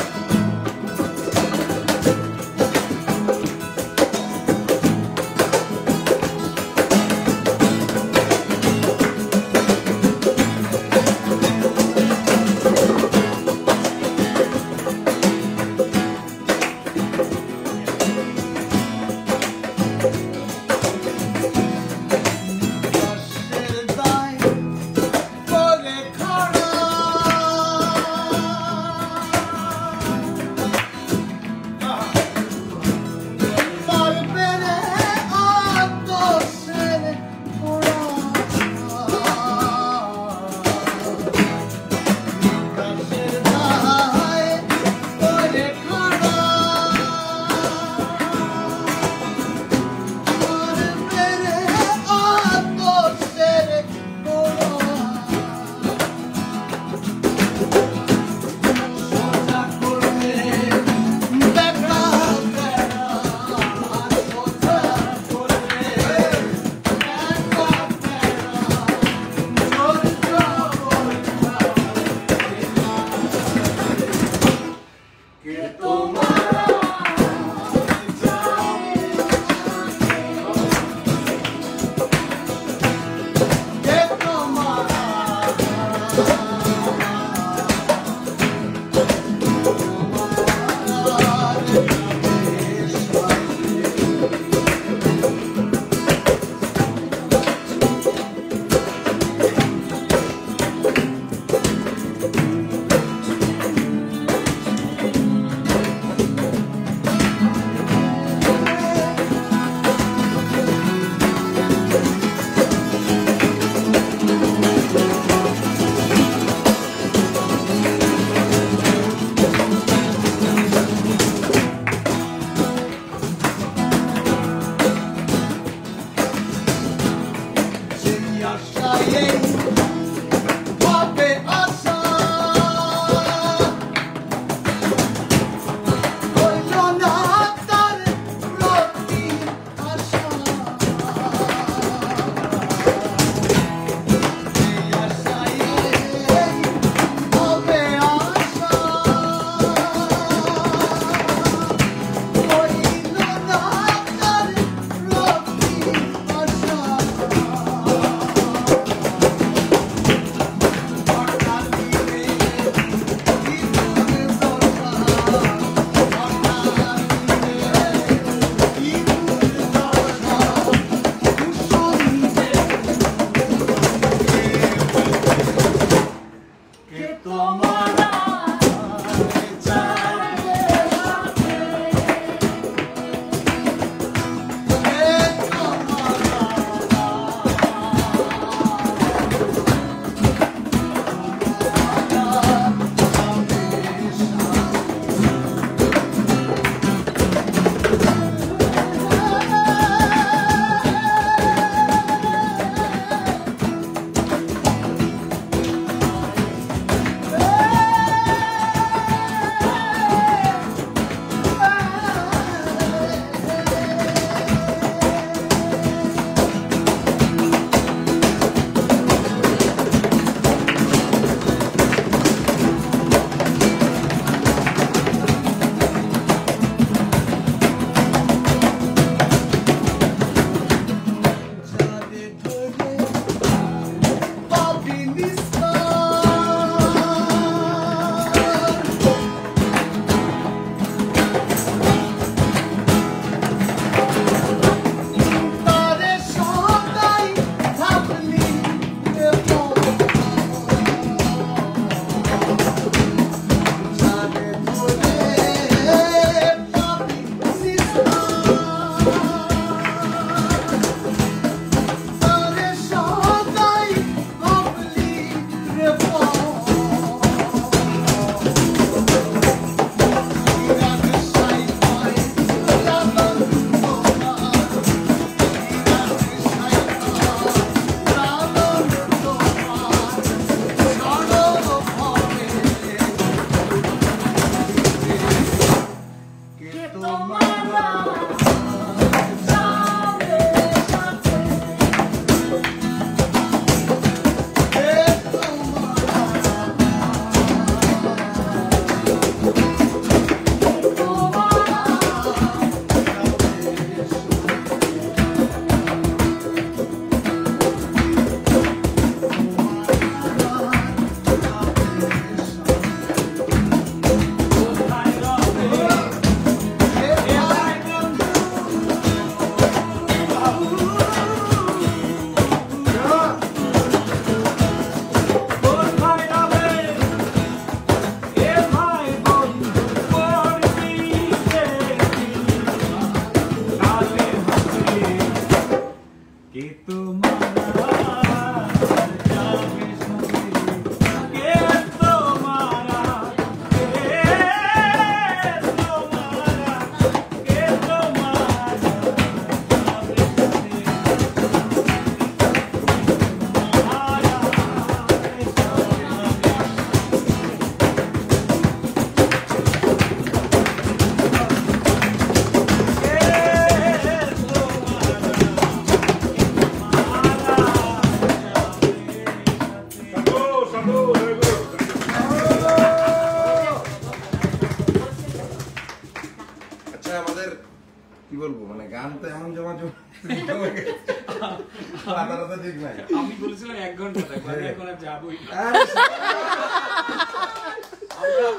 Speaker 1: মাথাটা তো ঠিক নাই।
Speaker 5: আমি বলেছিলাম 1 ঘন্টা থাকবো, আমি এখন আর যাবোই না।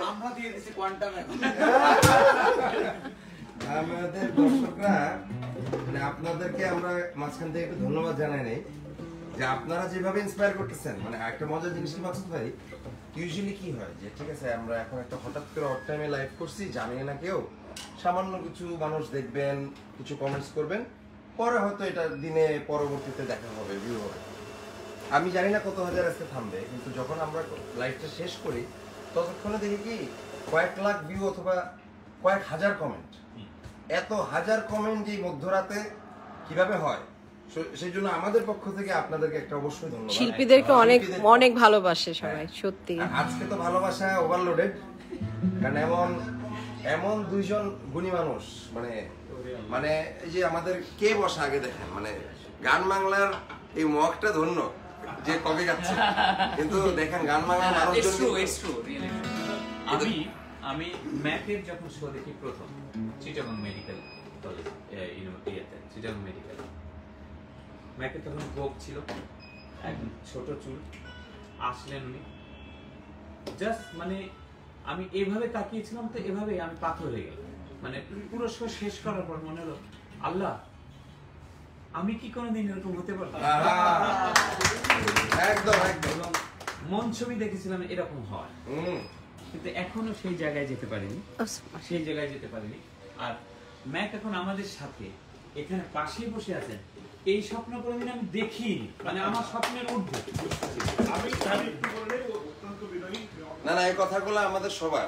Speaker 6: আমরা দিয়ে দিছি কোয়ান্টাম এখন।
Speaker 1: আমাদের দর্শকরা মানে আপনাদেরকে আমরা মাঝখান থেকে একটু ধন্যবাদ জানাই নেই যে আপনারা যেভাবে ইন্সপায়ার করতেছেন। মানে একটা মজার জিনিস কি মাকসুদ ভাই, ইউজুয়ালি কি হয় যে ঠিক আছে আমরা এখন একটা হঠাৎ করে অড টাইমে লাইভ করছি, জানি না কেউ, সামান্য কিছু মানুষ দেখবেন, কিছু কমেন্টস করবেন, পরে হয়তো এটা দিনে পরবর্তীতে দেখা হবে, ভিউ হবে। আমি জানি না কত হাজার আজকে থামবে, কিন্তু যখন আমরা লাইভটা শেষ করি ততক্ষণে দেখি কি কয়েক লাখ ভিউ অথবা কয়েক হাজার কমেন্ট। এত হাজার কমেন্ট এই মধ্যরাতে কিভাবে হয়, সেই জন্য আমাদের পক্ষ থেকে আপনাদেরকে একটা অবশ্যই ধন্যবাদ।
Speaker 3: শিল্পীদেরকে অনেক অনেক ভালোবাসে সবাই, সত্যি।
Speaker 1: আর আজকে তো ভালোবাসা ওভারলোডেড, কারণ এমন দুইজন গুণী মানুষ, মানে মানে এই যে আমাদের কে বসা আগে দেখেন, মানে গান বাংলার এই মগটা ধন্য যে কবে যাচ্ছে, কিন্তু দেখেন গান বাংলার মানুষজন
Speaker 5: আমি ম্যাকের যখন শো দেখি প্রথম Chittagong medical college, Chittagong medical, ম্যাকের তখন গোপ ছিল, একদম ছোট চুল, আসলেন উনি, জাস্ট মানে আমি এভাবে তাকিয়েছিলাম, তো এভাবে আমি পাথর হয়ে গেলাম। মানে পুরো শো শেষ করার পর মনে হলো, আল্লাহ আমি কি কোনোদিন এরকম হতে পারবো?
Speaker 1: একদম একদম।
Speaker 5: এবং মন ছবি দেখেছিলাম এরকম হয়, কিন্তু এখনো সেই জায়গায় যেতে পারিনি, আর ম্যাক এখন আমাদের সাথে এখানে পাশেই বসে আছেন, এই স্বপ্ন কোনোদিন আমি দেখিনি, মানে আমার স্বপ্নের ঊর্ধ্বে।
Speaker 4: আমি একটু বললে অত্যন্ত বিনয়ী।
Speaker 1: না না, এই কথাগুলো আমাদের সবার,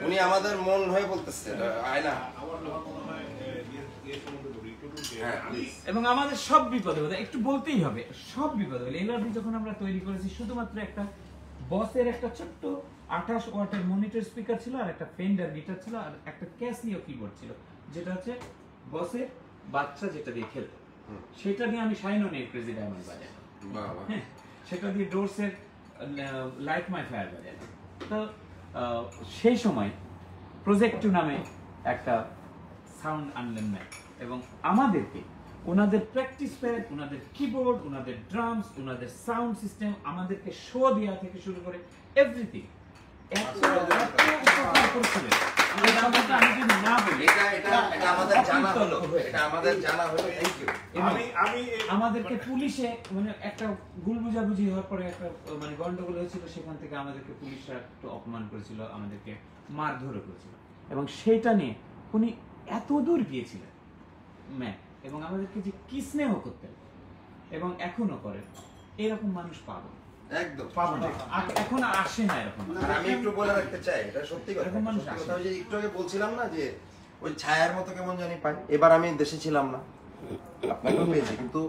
Speaker 1: উনি আমাদের মন হয়ে বলতেছে, আয়না।
Speaker 4: আমার মনে হয় এর সম্বন্ধে বলি একটু,
Speaker 5: এবং আমাদের সব বিপদে বলে একটু বলতেই হবে, সব বিপদে বলে এলআরবি যখন আমরা তৈরি করেছি, শুধুমাত্র একটা বসের একটা ছোট্ট 28 ওয়াটের মনিটর স্পিকার ছিল, আর একটা ফেন্ডার গিটার ছিল, আর একটা ক্যাসিও কিবোর্ড ছিল, যেটা হচ্ছে বসের বাচ্চা যেটা দিয়ে খেলতো, সেটা দিয়ে আমি shine on a crazy diamond বাজাই, সেটা দিয়ে ডোরসের লাইট মাই ফায়ার বাজাই। তো সেই সময় প্রজেক্ট 2 নামে একটা সাউন্ড আনলেন ম্যাক, এবং আমাদেরকে ওনাদের প্র্যাকটিস প্যাড, ওনাদের কিবোর্ড, ওনাদের ড্রামস, ওনাদের সাউন্ড সিস্টেম, আমাদেরকে শো দেওয়া থেকে শুরু করে এভরিথিং এত উপকার করেছিলেন। আমাদেরকে পুলিশে মানে একটা ভুল বুঝাবুঝি হওয়ার পরে একটা মানে গন্ডগোল হয়েছিল, সেখান থেকে আমাদেরকে পুলিশরা একটু অপমান করেছিল, আমাদেরকে মারধর করেছিল, এবং সেটা নিয়ে উনি এত দূর গিয়েছিলেন ম্যাক, এবং আমাদেরকে যে কি স্নেহ করতেন এবং এখনো করেন, এরকম মানুষ পাবো
Speaker 1: একদম
Speaker 5: পাবো না, এখন আসে না এরকম।
Speaker 1: আমি একটু বলে রাখতে চাই, এটা সত্যি কথা, যে একটু আগে বলছিলাম না যে ওই ছায়ার মতো কেমন জানি পাই। এবার আমি দেশে ছিলাম না, আপনাকেও পেয়েছি, কিন্তু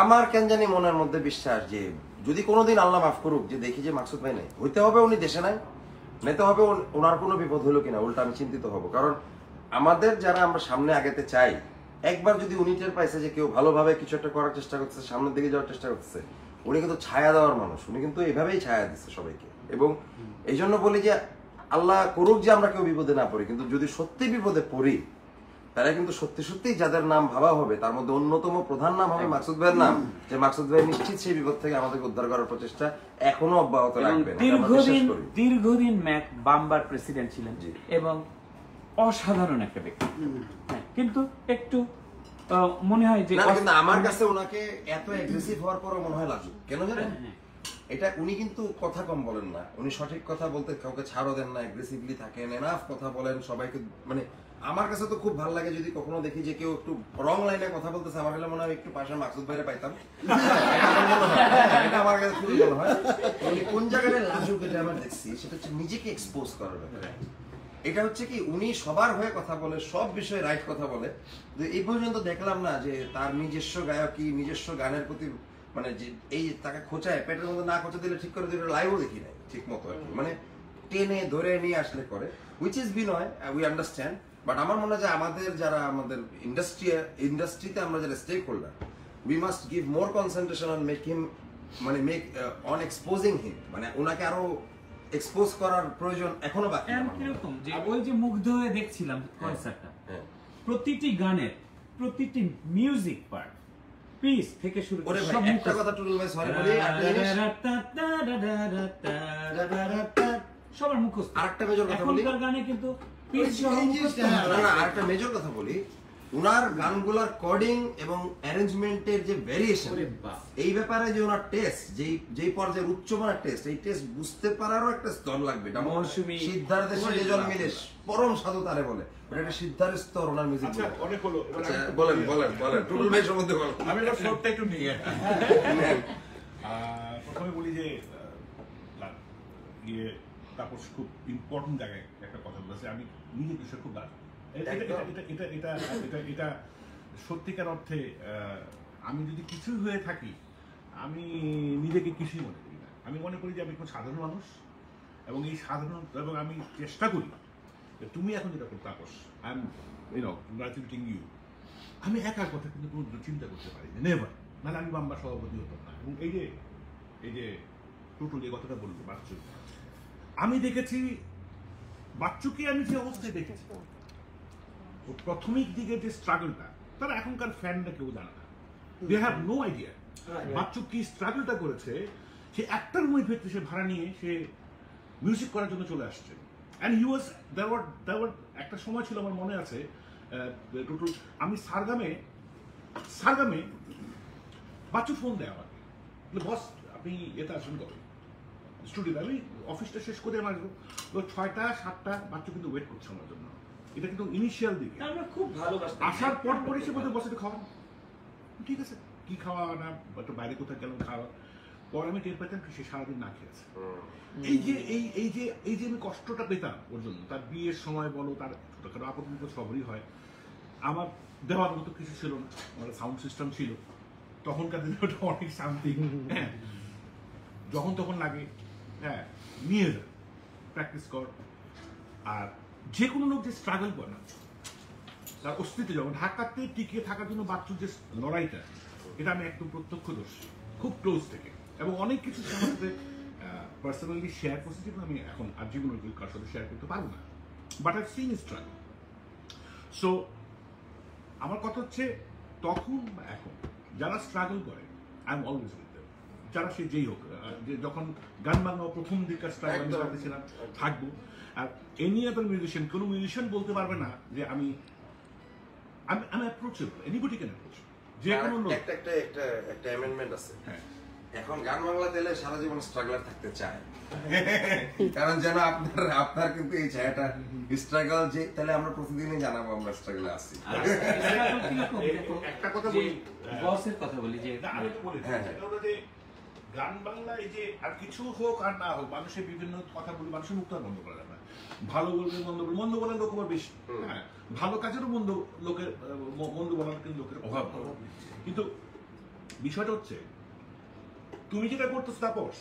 Speaker 1: আমার কেন জানি মনের মধ্যে বিশ্বাস যে যদি কোনোদিন আল্লাহ মাফ করুক যে দেখি যে মাকসুদ ভাই নেই, হইতে হবে উনি দেশে নাই, নিতে হবে ওনার কোনো বিপদ হলো কিনা, উল্টা আমি চিন্তিত হব। কারণ আমাদের যারা আমরা সামনে আগাতে চাই, একবার যদি উনি টের পাইছে যে কেউ ভালোভাবে কিছু একটা করার চেষ্টা করতেছে, সামনের দিকে যাওয়ার চেষ্টা করতেছে, উনি কিন্তু ছায়া দেওয়ার মানুষ, উনি কিন্তু এভাবেই ছায়া দিচ্ছে সবাইকে। এবং এই জন্য বলি যে আল্লাহ করুক যে আমরা কেউ বিপদে না পড়ি, কিন্তু যদি সত্যি বিপদে পড়ি, তারা কিন্তু সত্যি সত্যি যাদের নাম ভাবা হবে, তার মধ্যে অন্যতম প্রধান নাম হবে মাকসুদ ভাইয়ের নাম, যে মাকসুদ ভাই নিশ্চিত সেই বিপদ থেকে আমাদেরকে উদ্ধার করার প্রচেষ্টা এখনো অব্যাহত রাখবেন।
Speaker 5: দীর্ঘদিন ম্যাক বাম্বার প্রেসিডেন্ট ছিলেন এবং অসাধারণ একটা ব্যক্তি, কিন্তু একটু মনে হয় যে
Speaker 1: কিন্তু আমার কাছে ওনাকে এত অ্যাগ্রেসিভ হওয়ার পরও মনে হয় লাজুক, কেন জানেন? এটা উনি কিন্তু কথা কম বলেন না, উনি সঠিক কথা বলতে কাউকে ছাড়ও দেন না, অ্যাগ্রেসিভলি থাকেন, এনাফ কথা বলেন সবাইকে। মানে আমার কাছে তো খুব ভালো লাগে যদি কখনো দেখি যে কেউ একটু রং লাইনে কথা বলতেছে, আমার কাছে মনে হয় একটু পাশে মাকসুদ ভাইরে পাইতাম, এটা আমার কাছে খুবই মনে হয়। উনি কোন জায়গায় লাজুক এটা আমরা দেখছি, সেটা হচ্ছে নিজেকে এক্সপোজ করার ব্যাপারে। এটা হচ্ছে কি উনি সবার হয়ে কথা বলে, সব বিষয়ে রাইট কথা বলে, এই পর্যন্ত দেখলাম না যে তার নিজস্ব গায়কী, নিজস্ব গানের প্রতি মানে যে এই তাকে খোঁচায়, পেটের মধ্যে না খোঁচা দিলে ঠিক করে দিলে লাইভও দেখি নাই ঠিক মতো আর কি, মানে টেনে ধরে নিয়ে আসলে করে, which is Binoy, we understand. But আমার মনে হয় যে আমাদের যারা আমাদের ইন্ডাস্ট্রিতে আমরা যারা stakeholder, we must give more concentration on make him, মানে মেক অন এক্সপোজিং হিম, মানে ওনাকে আরো এক্সপোজ করার প্রয়োজন এখনো বাকি।
Speaker 5: কিরকম যে ওই যে মুগ্ধ হয়ে দেখছিলাম কনসার্টটা, প্রতিটি গানের প্রতিটি মিউজিক পার্ট পিস থেকে শুরু করে
Speaker 1: ওরে
Speaker 5: সব
Speaker 1: ভাই একটা কথা টুটুল ভাই সরি বলি
Speaker 5: সবার মুখস্থ।
Speaker 1: আরেকটা মেজর কথা বলি,
Speaker 5: এখনকার গানে কিন্তু পিস সহ মুখস্থ
Speaker 1: না
Speaker 5: না।
Speaker 1: না আরেকটা মেজর কথা বলি, উনার গানগুলোর কোডিং এবং অ্যারেঞ্জমেন্টের যে ভেরিয়েশন,
Speaker 5: ওরে বাপ।
Speaker 1: এই ব্যাপারে যে ওনার টেস্ট, যেই পর্যায়ের উচ্চমানের টেস্ট, এই টেস্ট বুঝতে পারারও একটা স্তর লাগবে। এটা
Speaker 5: মৌসুমী,
Speaker 1: সিদ্ধার্থের সাথে যে জন্ম মিলে পরম সাধু তারে বলে, ওটা একটা সিদ্ধার্থের স্তর ওনার মিউজিক।
Speaker 4: আচ্ছা অনেক হলো, এবার
Speaker 1: আচ্ছা
Speaker 4: আমি-
Speaker 1: বলেন বলেন বলেন টুটুল ভাই সম্বন্ধে বলেন।
Speaker 4: আমি একটা ফ্লোরটা একটু নিয়ে প্রথমে বলি যে ইয়ে তাপস খুব ইম্পর্টেন্ট জায়গায় একটা কথা বলেছে, আমি নিজের বিষয়ে খুব রাজি। এটা সত্যিকার অর্থে আমি যদি কিছু হয়ে থাকি, আমি নিজেকে কিছুই মনে করি না। আমি মনে করি যে আমি কোনো সাধারণ মানুষ, এবং এই সাধারণ, এবং আমি চেষ্টা করি যে তুমি এখন যেটা করো Tapas, I am congratulating you, আমি একার কথা কিন্তু কোনো চিন্তা করতে পারি না, নেভার। মানে আমি বাম্বার সভাপতি হতাম না। এবং এই যে টুটুল যে কথাটা বললো বাচ্চু, আমি দেখেছি বাচ্চুকে, আমি যে অবস্থায় দেখেছি ও প্রাথমিক দিকে যে স্ট্রাগলটা, তারা এখনকার ফ্যানরা কেউ জানে না, they have no idea Bachchu কি স্ট্রাগলটা করেছে। সে একটা রুমের ভেতরে সে ভাড়া নিয়ে সে মিউজিক করার জন্য চলে আসছে। অ্যান্ড হি ওয়াজ দেওয়ার একটা সময় ছিল, আমার মনে আছে টুটুল, আমি সারগামে বাচ্চু ফোন দেয় আমাকে, বস আপনি এতে আসবেন কবে স্টুডিওতে। আমি অফিসটা শেষ করে আমার 6টা 7টা বাচ্চা কিন্তু ওয়েট করছে আমার জন্য। এটা কিন্তু ইনিশিয়াল দিকে।
Speaker 5: আমরা খুব ভালোবাসতাম।
Speaker 4: আসার পর পরে সে বলতে বসে খাওয়া, ঠিক আছে কি খাওয়া না, একটু বাইরে কোথাও গেলাম খাওয়া, পর আমি টের পেতাম সে সারাদিন না খেয়েছে। এই যে আমি কষ্টটা পেতাম ওর জন্য, তার বিয়ের সময় বলো, তার ছোটখাটো আপদ বিপদ সবরই হয়। আমার দেওয়ার মতো কিছু ছিল না, আমার সাউন্ড সিস্টেম ছিল তখনকার দিনে, ওটা অনেক সামথিং। হ্যাঁ, যখন তখন লাগে, হ্যাঁ নিয়ে যা, প্র্যাকটিস কর। আর যে কোনো লোক যে স্ট্রাগল করে না, তার অস্তিত্ব, যেমন ঢাকাতে টিকে থাকার জন্য বাচ্চুর যে লড়াইটা, এটা আমি একদম প্রত্যক্ষদর্শী, খুব ক্লোজ থেকে, এবং অনেক কিছু সাথে পার্সোনালি শেয়ার করছি, যেগুলো আমি এখন আর জীবনের কার সাথে শেয়ার করতে পারবো না, but I seen struggle. So আমার কথা হচ্ছে, তখন বা এখন যারা স্ট্রাগল করে, I am always with them, যারা সে যেই হোক, যে যখন গান বাংলা প্রথম দিককার স্ট্রাগল আমি সাথে ছিলাম, থাকবো। আর এনি আদার মিউজিশিয়ান, কোনো মিউজিশিয়ান বলতে পারবে না যে আমি অ্যাপ্রোচেবল, এনিবডি ক্যান অ্যাপ্রোচ, যে কোনো লোক।
Speaker 1: একটা অ্যামেন্ডমেন্ট আছে,
Speaker 4: হ্যাঁ,
Speaker 1: এখন গান বাংলা দিলে সারা জীবন স্ট্রাগলার থাকতে চায়, কারণ যেন আপনার কিন্তু এই ছায়াটা স্ট্রাগল, যে তাহলে আমরা প্রতিদিনই জানাবো আমরা স্ট্রাগলে আছি।
Speaker 4: একটা কথা বলি,
Speaker 5: বসের কথা বলি যে
Speaker 4: না, আমি তো বলেছি, সেটা হলো যে গান বাংলা, এই যে আর কিছু হোক আর না হোক, মানুষের বিভিন্ন কথা বলি, মানুষের মুখ তো আর বন্ধ করা যাবে না। ভালো বলবে মন্দ বলবে, মন্দ বলার লোক আবার বেশি, হ্যাঁ, ভালো কাজেরও মন্দ বলার কিন্তু লোকের অভাব। কিন্তু বিষয়টা হচ্ছে, তুমি যেটা করতেছো Tapas,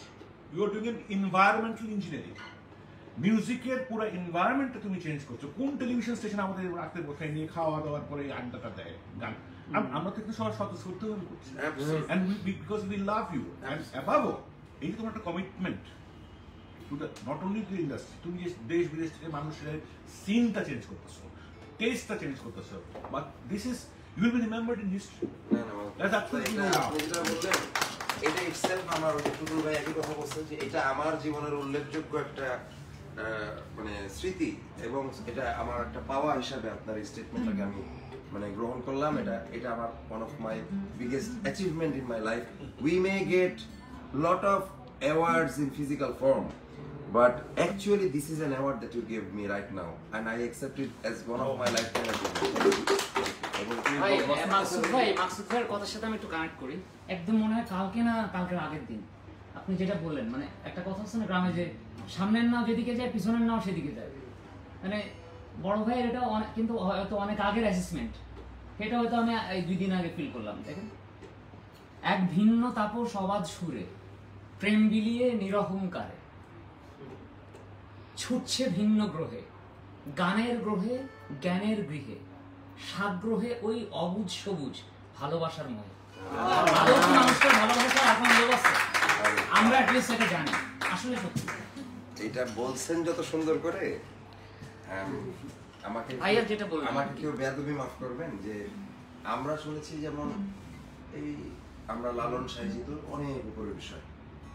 Speaker 4: you are doing environmental engineering, মিউজিকের পুরো এনভায়রনমেন্টটা তুমি চেঞ্জ করছো। কোন টেলিভিশন স্টেশন আমাদের রাতে বসায় নিয়ে খাওয়া দাওয়ার পরে আড্ডাটা দেয় গান, আমরা তো কিন্তু সবার স্বতঃস্ফূর্ত করছি, and because we love you, and above all, এই যে তোমার একটা commitment to the not only to industry, তুমি যে দেশ বিদেশ থেকে মানুষের সিনটা চেঞ্জ করতেছো, টেস্টটা চেঞ্জ করতেছো, but this is you will be remembered in history.
Speaker 1: এটা ইটসেলফ আমার, ওই টুটুল ভাই একই কথা বলছেন যে এটা আমার জীবনের উল্লেখযোগ্য একটা মানে স্মৃতি, এবং এটা আমার একটা পাওয়া হিসাবে আপনার এই স্টেটমেন্টটাকে আমি মানে গ্রহণ করলাম। এটা আমার one of my biggest achievement in my life. We may get lot of awards in physical form, but actually this is an award that you gave me right now, and I accept it as one of my lifetime achievements.
Speaker 7: ভাই মাকসুদ ভাইয়ের কথার সাথে আমি একটু কানেক্ট করি। একদম মনে হয় কালকের আগের দিন আপনি যেটা বললেন, মানে একটা কথা আছে না গ্রামে, যে সামনের নাও যেদিকে যায় পিছনের নাও সেদিকে যায়, মানে বড় ভাইয়ের এটা কিন্তু হয়তো অনেক আগের অ্যাসেসমেন্ট, এটা হয়তো আমি এই 2 দিন আগে ফিল করলাম। দেখেন, এক ভিন্ন তাপস অবাধ সুরে, প্রেম বিলিয়ে নিরহংকারে ছুটছে ভিন্ন গ্রহে, গানের গ্রহে জ্ঞানের গৃহে, সাগ্রহে ওই অবুঝ সবুজ ভালোবাসার মহে। মানুষের ভালোবাসা এখন লোক আছে, আমরা অ্যাটলিস্ট এটা জানি। আসলে সত্যি
Speaker 1: এটা বলছেন যত সুন্দর করে, আমাকে
Speaker 7: ভাইয়া যেটা বললেন,
Speaker 1: আমাকে কেউ বেয়াদবি মাফ করবেন যে আমরা শুনেছি যেমন এই আমরা লালন সাহিত্য অনেক উপরের বিষয়,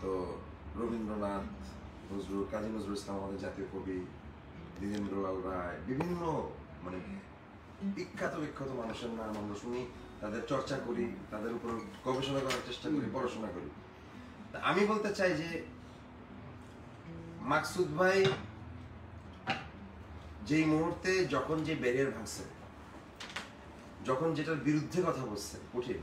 Speaker 1: তো রবীন্দ্রনাথ, নজরুল, কাজী নজরুল ইসলাম আমাদের জাতীয় কবি, দ্বিজেন্দ্রলাল রায়, বিভিন্ন মানে বিখ্যাত মানুষের নাম আমরা শুনি, তাদের চর্চা করি, তাদের উপর গবেষণা করার চেষ্টা করি, পড়াশোনা করি। আমি বলতে চাই যে মাকসুদ ভাই যেই মুহূর্তে যখন যে ব্যারিয়ার ভাঙছে, যখন যেটার বিরুদ্ধে কথা বলছে কঠিন,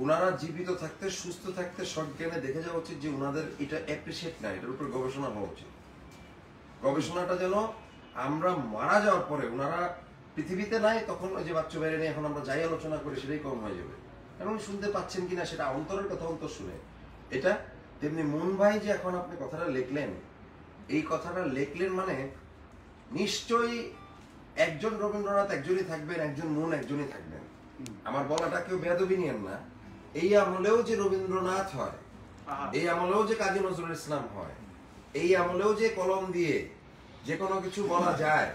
Speaker 1: ওনারা জীবিত থাকতে, সুস্থ থাকতে, সজ্ঞানে দেখে যাওয়া উচিত যে ওনাদের এটা অ্যাপ্রিসিয়েট না, এটার উপর গবেষণা হওয়া উচিত। গবেষণাটা যেন আমরা মারা যাওয়ার পরে, ওনারা পৃথিবীতে নাই, তখন ওই যে বাচ্চা বাইরে নিয়ে এখন আমরা যাই আলোচনা করি সেটাই কম হয়ে যাবে। এখন শুনতে পাচ্ছেন কিনা সেটা অন্তরের কথা অন্তর শুনে এটা। তেমনি মন ভাই যে এখন আপনি কথাটা লিখলেন, এই কথাটা লিখলেন মানে নিশ্চয়ই একজন রবীন্দ্রনাথ একজনই থাকবেন, একজন মন একজনই থাকবেন। আমার বলাটা কেউ বেয়াদবি নিয়েন না। এই আমলেও যে রবীন্দ্রনাথ হয়, এই আমলেও যে কাজী নজরুল ইসলাম হয়, এই আমলেও যে কলম দিয়ে যে কোনো কিছু বলা যায়,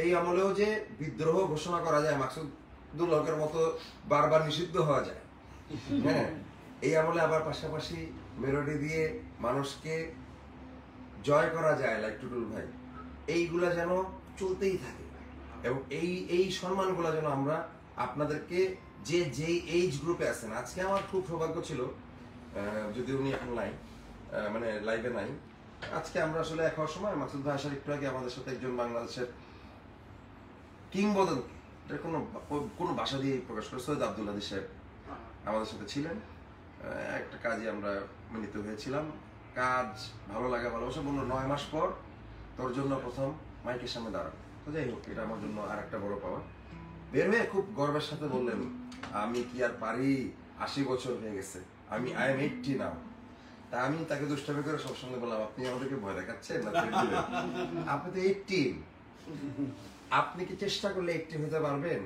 Speaker 1: এই আমলেও যে বিদ্রোহ ঘোষণা করা যায়, মাকসুদুল হকের মতো বারবার নিষিদ্ধ হওয়া যায়, হ্যাঁ, এই আমলে আবার পাশাপাশি মেলোডি দিয়ে মানুষকে জয় করা যায় লাইক টুটুল ভাই, এইগুলা যেন চলতেই থাকে। এবং এই সম্মানগুলা যেন আমরা আপনাদেরকে যেই এইজ গ্রুপে আছেন, আজকে আমার খুব সৌভাগ্য ছিল, যদি উনি এখন নাই, মানে লাইভে নাই, আজকে আমরা আসলে এক হওয়ার সময় মাকসুদ ভাই আসার একটু আগে আমাদের সাথে একজন বাংলাদেশের কিংবদন্তি, এটা কোনো ভাষা দিয়ে প্রকাশ করে, সৈয়দ আব্দুল হাদী সাহেব আমাদের সাথে ছিলেন। একটা কাজে আমরা মিলিত হয়েছিলাম, কাজ ভালো লাগা ভালোবাসা, বললো 9 মাস পর তোর জন্য প্রথম মাইকের সামনে দাঁড়াবো। তো যাই হোক, এটা আমার জন্য আর একটা বড় পাওয়া। বের হয়ে খুব গর্বের সাথে বললেন, আমি কি আর পারি, 80 বছর হয়ে গেছে, আমি আই এম 80 নাও। তা আমি তাকে দুষ্টামি করে সবসময় বললাম, আপনি আমাদেরকে ভয় দেখাচ্ছেন না, আপনি তো 80, আপনি কি চেষ্টা করলে 80 হতে পারবেন?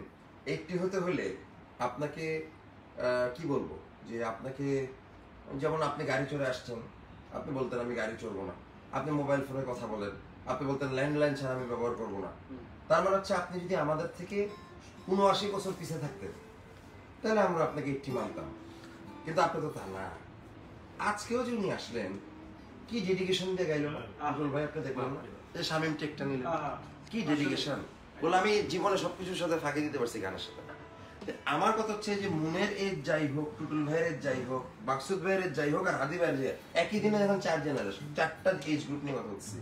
Speaker 1: 80 হতে হলে আপনাকে কি বলবো, যে আপনাকে, যেমন আপনি গাড়ি চড়ে আসছেন, আপনি বলতেন আমি গাড়ি চড়বো না, আপনি মোবাইল ফোনে কথা বলেন, আপনি বলতেন ল্যান্ডলাইন ছাড়া আমি ব্যবহার করবো না। তার মানে হচ্ছে আপনি যদি আমাদের থেকে 79 বছর পিছিয়ে থাকতেন, তাহলে আমরা আপনাকে 80 মানতাম, কিন্তু আপনি তো তা না। আজকেও যে উনি আসলেন, কি ডেডিকেশন দিয়ে গাইল না আব্দুল ভাই, আপনি দেখলেন না, শামীম টেকটা নিলেন, কি ডেডিকেশন। বলে আমি জীবনে সবকিছুর সাথে ফাঁকি দিতে পারছি গানের সাথে। আমার কথা হচ্ছে যে মনের এজ যাই হোক, টুটুল ভাইয়ের এজ যাই হোক, মাকসুদ ভাইয়ের এজ যাই হোক, আর হাদি ভাইয়ের যে একই দিনে যখন 4 জেনারেশন, 4টা এজ গ্রুপ নিয়ে কথা বলছি,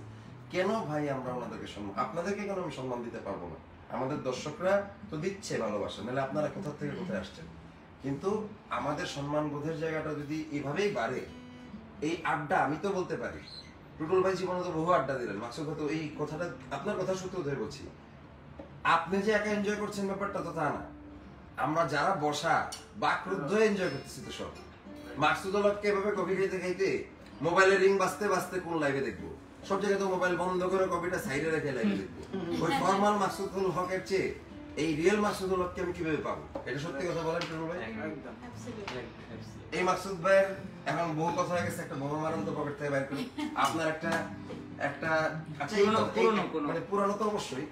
Speaker 1: কেন ভাই আমরা ওনাদেরকে সম্মান, আপনাদেরকে কেন আমি সম্মান দিতে পারবো না? আমাদের দর্শকরা তো দিচ্ছে ভালোবাসা, নাহলে আপনারা কোথা থেকে কোথায় আসছেন। কিন্তু আমাদের সম্মান বোধের জায়গাটা যদি এভাবেই বাড়ে, এই আড্ডা, আমি তো বলতে পারি টুটুল ভাই জীবনে তো বহু আড্ডা দিলেন, মাকসুদ ভাই তো এই কথাটা, আপনার কথা সত্য ধরে বলছি, আপনি যে একা এনজয় করছেন ব্যাপারটা তো তা না, আমরা যারা বসা বাকরুদ্ধ এনজয় করতেছি তো সব। মাকসুদুল হককে এভাবে কফি খাইতে খাইতে, মোবাইলের রিং বাজতে বাজতে কোন লাইভে দেখবো, সব জায়গায় তো মোবাইল বন্ধ করে কফিটা সাইডে রেখে লাইভে দেখবো। ওই ফর্মাল মাকসুদুল হকের চেয়ে এই রিয়েল মাকসুদুল হককে আমি কিভাবে পাবো? এটা সত্যি কথা বলেন টুটুল ভাই। এই মাকসুদ ভাইয়ের এখন বহু কথা হয়ে গেছে, একটা বোমা মারণ তো পকেট থেকে বাইর করি, আপনার একটা আচ্ছা, মানে পুরানো তো অবশ্যই,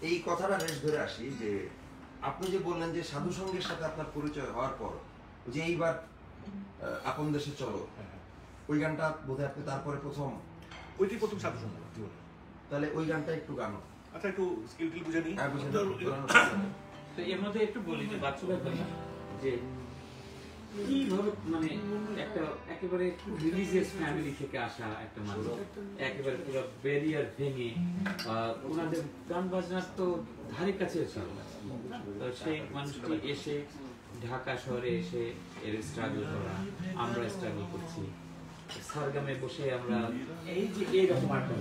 Speaker 1: এই কথাটা বেশ ধরে আসি যে আপনি যে বললেন যে সাধু সঙ্গের সাথে আপনার পরিচয় হওয়ার পর যে এইবার আপন দেশে চলো, ওই গানটা বোধহয় আপনি তারপরে
Speaker 4: ওইটি প্রথম সাধু সঙ্গ।
Speaker 1: তাহলে ওই গানটা একটু গানো।
Speaker 4: আচ্ছা, একটু স্কিল বুঝে নিই।
Speaker 5: তো এর মধ্যে একটু বলি যে বাচ্চাদের কথা, যে কিভাবে মানে একটা একেবারে রিলিজিয়াস ফ্যামিলি থেকে আসা একটা মানুষ, একেবারে পুরো ব্যারিয়ার ভেঙে ওনাদের গান বাজনার তো ধারে কাছে ছিল না, তো সেই মানুষটি এসে ঢাকা শহরে এসে এর স্ট্রাগল করা, আমরা স্ট্রাগল করছি, সারগামে বসে আমরা এই যে এইরকম একটা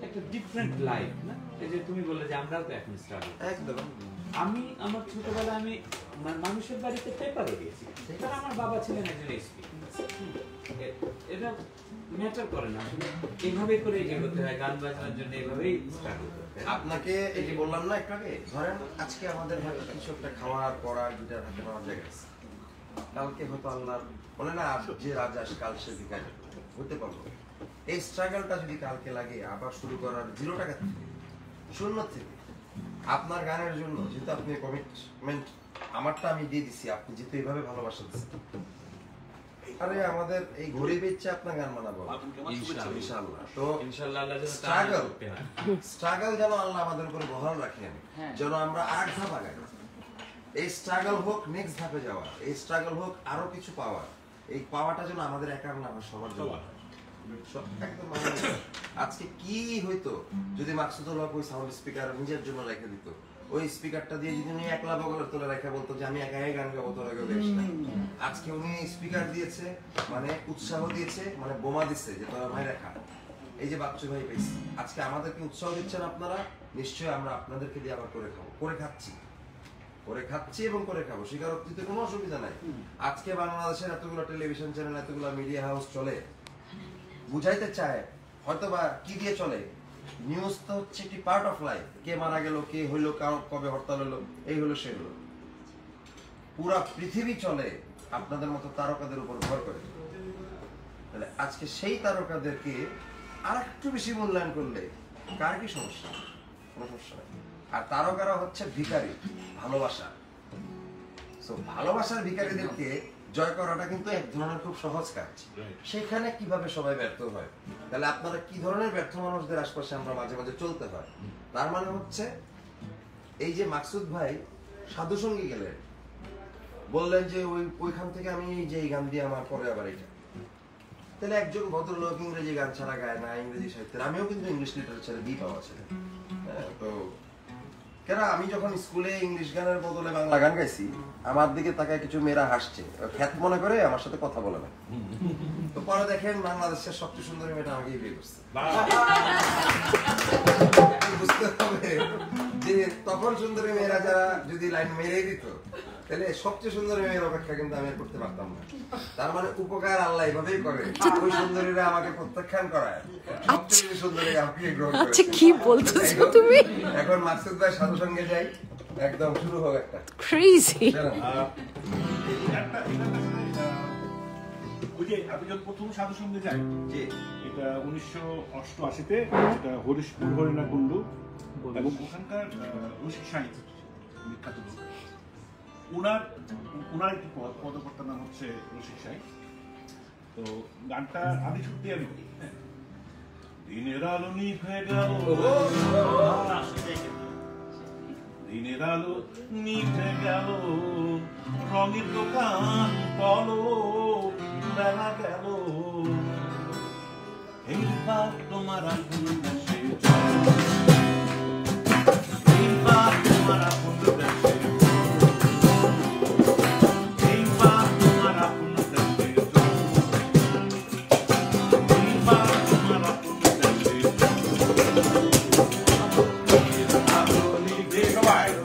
Speaker 5: একটা ডিফারেন্ট লাইফ না। এই যে তুমি বললে যে আমরাও তো এখন স্ট্রাগল, একদম। আমি আমার ছোটবেলায় আমি মানুষের বাড়িতে পেপারও দিয়েছি, কারণ আমার বাবা ছিলেন একজন এসপি। এটা ম্যাটার করে না, আসলে এইভাবে করে এগোতে হয়, গান বাজনার জন্য এইভাবেই স্ট্রাগল করতে হয়।
Speaker 1: আপনাকে এই যে বললাম না একটু আগে, ধরেন আজকে আমাদের হাতে কিছু একটা খাওয়ার পড়ার গিটার হাতে নেওয়ার জায়গা আছে, কালকে হয়তো আল্লাহর বলে না যে রাজা কাল সে ভিখারি হতে পারবো। এই স্ট্রাগলটা যদি কালকে লাগে আবার শুরু করার 0 টাকা থেকে, 0 থেকে, আপনার গানের জন্য যেহেতু আপনি কমিটমেন্ট আমারটা আমি দিয়ে দিছি, আপনি যেহেতু এইভাবে ভালোবাসা দিচ্ছেন, আরে আমাদের এই ঘড়ি বেচছে আপনার গান বানাবো ইনশাআল্লাহ। তো
Speaker 5: ইনশাআল্লাহ আল্লাহ যেন
Speaker 1: স্ট্রাগল যেন আল্লাহ আমাদের উপরে বহাল রাখেন, যেন আমরা আর ধাপ আগাই। এই স্ট্রাগল হোক নেক্সট ধাপে যাওয়া, এই স্ট্রাগল হোক আরো কিছু পাওয়া, এই পাওয়াটা যেন আমাদের একার না হয়, সবার জন্য। একদম আজকে কি হইতো যদি মাকসুদুল হক ওই সাউন্ড স্পিকার নিজের জন্য রেখে দিত, ওই স্পিকারটা দিয়ে যদি উনি একলা বগলের তোলে রেখে বলতো যে আমি একাই গান গাবো, তোরা কেউ দেখিস না। আজকে উনি স্পিকার দিয়েছে, মানে উৎসাহ দিয়েছে, মানে বোমা দিচ্ছে যে তোরা ভাই রেখা। এই যে বাচ্চু ভাই পেয়েছি, আজকে আমাদেরকে উৎসাহ দিচ্ছেন আপনারা, নিশ্চয়ই আমরা আপনাদেরকে দিয়ে আবার করে খাবো, করে খাচ্ছি এবং করে খাবো, স্বীকারোক্তিতে কোনো অসুবিধা নাই। আজকে বাংলাদেশের এতগুলো টেলিভিশন চ্যানেল, এতগুলো মিডিয়া হাউস চলে, বুঝাইতে চায় হয়তো বা কি দিয়ে চলে, নিউজ তো হচ্ছে একটি পার্ট অফ লাইফ। কে মারা গেল, কে হইলো, কবে হরতাল হলো, এই হলো সে হলো। পুরা পৃথিবী চলে আপনাদের মতো তারকাদের উপর ভর করে। তাহলে আজকে সেই তারকাদেরকে আর একটু বেশি মূল্যায়ন করলে কার কি সমস্যা? কোনো সমস্যা নেই। আর তারকারা হচ্ছে ভিখারি ভালোবাসা। ভালোবাসার ভিখারিদেরকে জয় করাটা কিন্তু এক ধরনের খুব সহজ কাজ। সেখানে কিভাবে সবাই ব্যর্থ হয়, তাহলে আপনারা কি ধরনের ব্যর্থ মানুষদের আশপাশে আমরা মাঝে মাঝে চলতে হয়। তার মানে হচ্ছে এই যে মাকসুদ ভাই সাধু সঙ্গী গেলেন, বললেন যে ওইখান থেকে আমি যে গান দিয়ে আমার পরে আবার এটা, তাহলে একজন ভদ্রলোক ইংরেজি গান ছাড়া গায় না, ইংরেজি সাহিত্যের, আমিও কিন্তু ইংলিশ লিটারেচারে বি পাওয়া ছিল। তো কেন আমি যখন স্কুলে ইংলিশ গানের বদলে বাংলা গান গাইছি, আমার দিকে তাকায় কিছু মেয়েরা হাসছে, খ্যাত মনে করে আমার সাথে কথা বলে না। তো পরে দেখেন বাংলাদেশের সবচেয়ে সুন্দরী মেয়েটা আমাকেই বিয়ে করছে। বুঝতে হবে যে তখন সুন্দরী মেয়েরা যারা যদি লাইন মেরেই দিত, তাহলে সবচেয়ে সুন্দরী মেয়ের অপেক্ষা কিন্তু আমি করতে পারতাম না। তার মানে উপকার আল্লাহ এভাবেই করে, ওই সুন্দরীরা আমাকে প্রত্যাখ্যান করায়, সবচেয়ে সুন্দরী আমাকে গ্রহণ করে।
Speaker 3: আচ্ছা কি বলতেছো তুমি?
Speaker 1: এখন মাকসুদ ভাই সাধু সঙ্গে যাই, একদম শুরু হোক একটা
Speaker 3: ক্রেজি।
Speaker 4: ওই যে আপনি যখন প্রথম সাধু সঙ্গে যাই, এটা 1988-তে, এটা হরিশপুর হরিণা কুণ্ডু, এবং ওখানকার রসিক সাহিত্য বিখ্যাত লোক। ওনার একটি পদকর্তার নাম হচ্ছে রসিক সাহিত্য। তো গানটা আমি সত্যি আমি করি। দিনের আলো নিভে গেল, দিনের আলো নিভে গেল, রঙের দোকান বলো বেলা গেল, এইবার তোমার আপন দেশে, এইবার তোমার আপন দেশে, এইবার তোমার আপন দেশে, এইবার তোমার আপন দেশে, আলো নিভে গেল,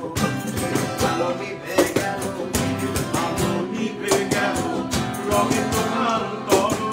Speaker 4: আলো নিভে গেল, আলো নিভে গেল, রঙের দোকান বলো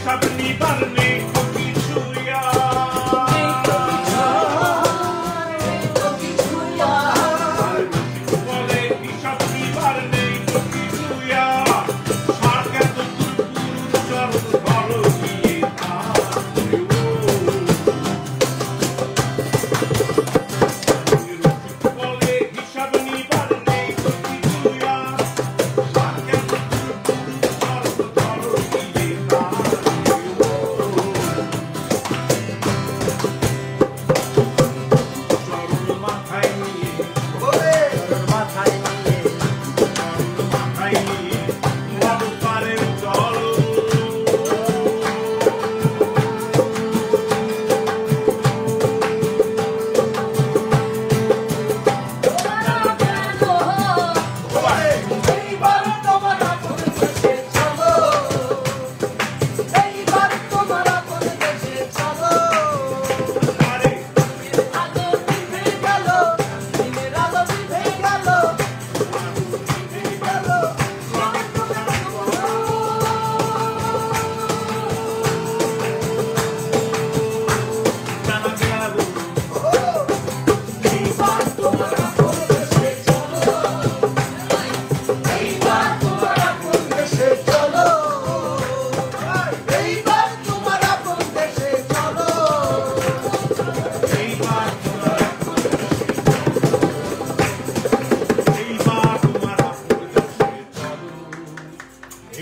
Speaker 4: হিসাব নিবার নেই তো কিছু বলে হিসাব নিবার নেই তো কিছু স্বর্গ এত চরণ ধরো গিয়ে বলে হিসাব নিবার নেই তো কিছু স্বর্গ এত চরণ ধরো গিয়ে চরণ মাথায় নিয়ে মাথায় নিয়ে মদ পারে চল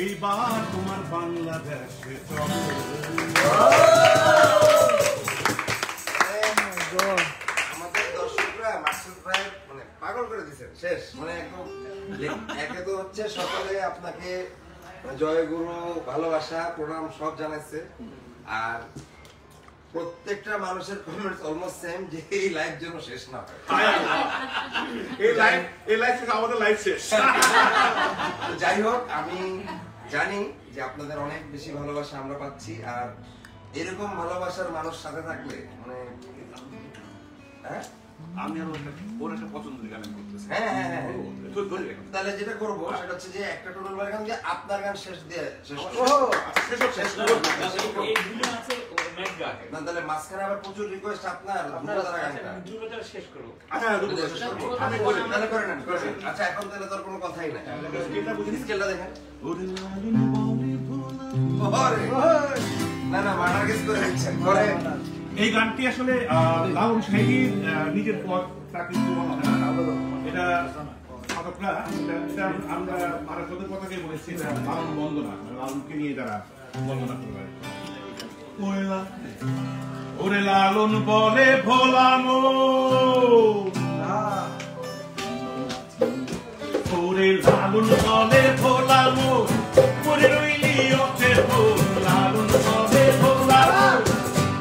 Speaker 4: এইবার তোমার বাংলাদেশে চলো
Speaker 1: আমাদের দর্শকরা মাসুদ ভাই মানে পাগল করে দিয়েছেন শেষ মানে একদম একে তো হচ্ছে সকালে আপনাকে জয়গুরু ভালোবাসা প্রণাম সব জানাইছে আর প্রত্যেকটা মানুষের কমেন্টস অলমোস্ট সেম যে এই লাইভ যেন শেষ না হয়
Speaker 4: এই লাইফ থেকে আমাদের লাইফ শেষ
Speaker 1: তো যাই হোক আমি জানি যে আপনাদের অনেক বেশি ভালোবাসা আমরা পাচ্ছি আর এরকম ভালোবাসার মানুষ সাথে থাকলে মানে হ্যাঁ
Speaker 4: আমি আর ওর একটা পছন্দের গান করতেছি
Speaker 1: হ্যাঁ তাহলে যেটা করবো সেটা হচ্ছে যে একটা টোটাল বার গান দিয়ে আপনার গান শেষ দিয়ে শেষ না তাহলে মাঝখানে আবার প্রচুর রিকোয়েস্ট আপনার গানটা
Speaker 5: শেষ করবো
Speaker 1: আমি বলি তাহলে করে নেন আচ্ছা এখন তাহলে তোর কোনো কথাই নাই স্কেলটা দেখেন না না মার্ডার কেস করে দিচ্ছেন করে
Speaker 4: এই গানটি আসলে লালন সাহেবের নিজের পথ তা কিন্তু মনে হয় না এটা সাধকরা এটা আমরা মারাঠদের কথাকে বলেছি এটা লালন বন্দনা লালনকে নিয়ে যারা বন্দনা করে ওরে লালন বলে ভোলানো ওরে লালন বলে ভোলানো ওরে রইলি ওঠে লালন বলে ভোলানো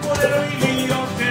Speaker 4: ওরে রইলি ওঠে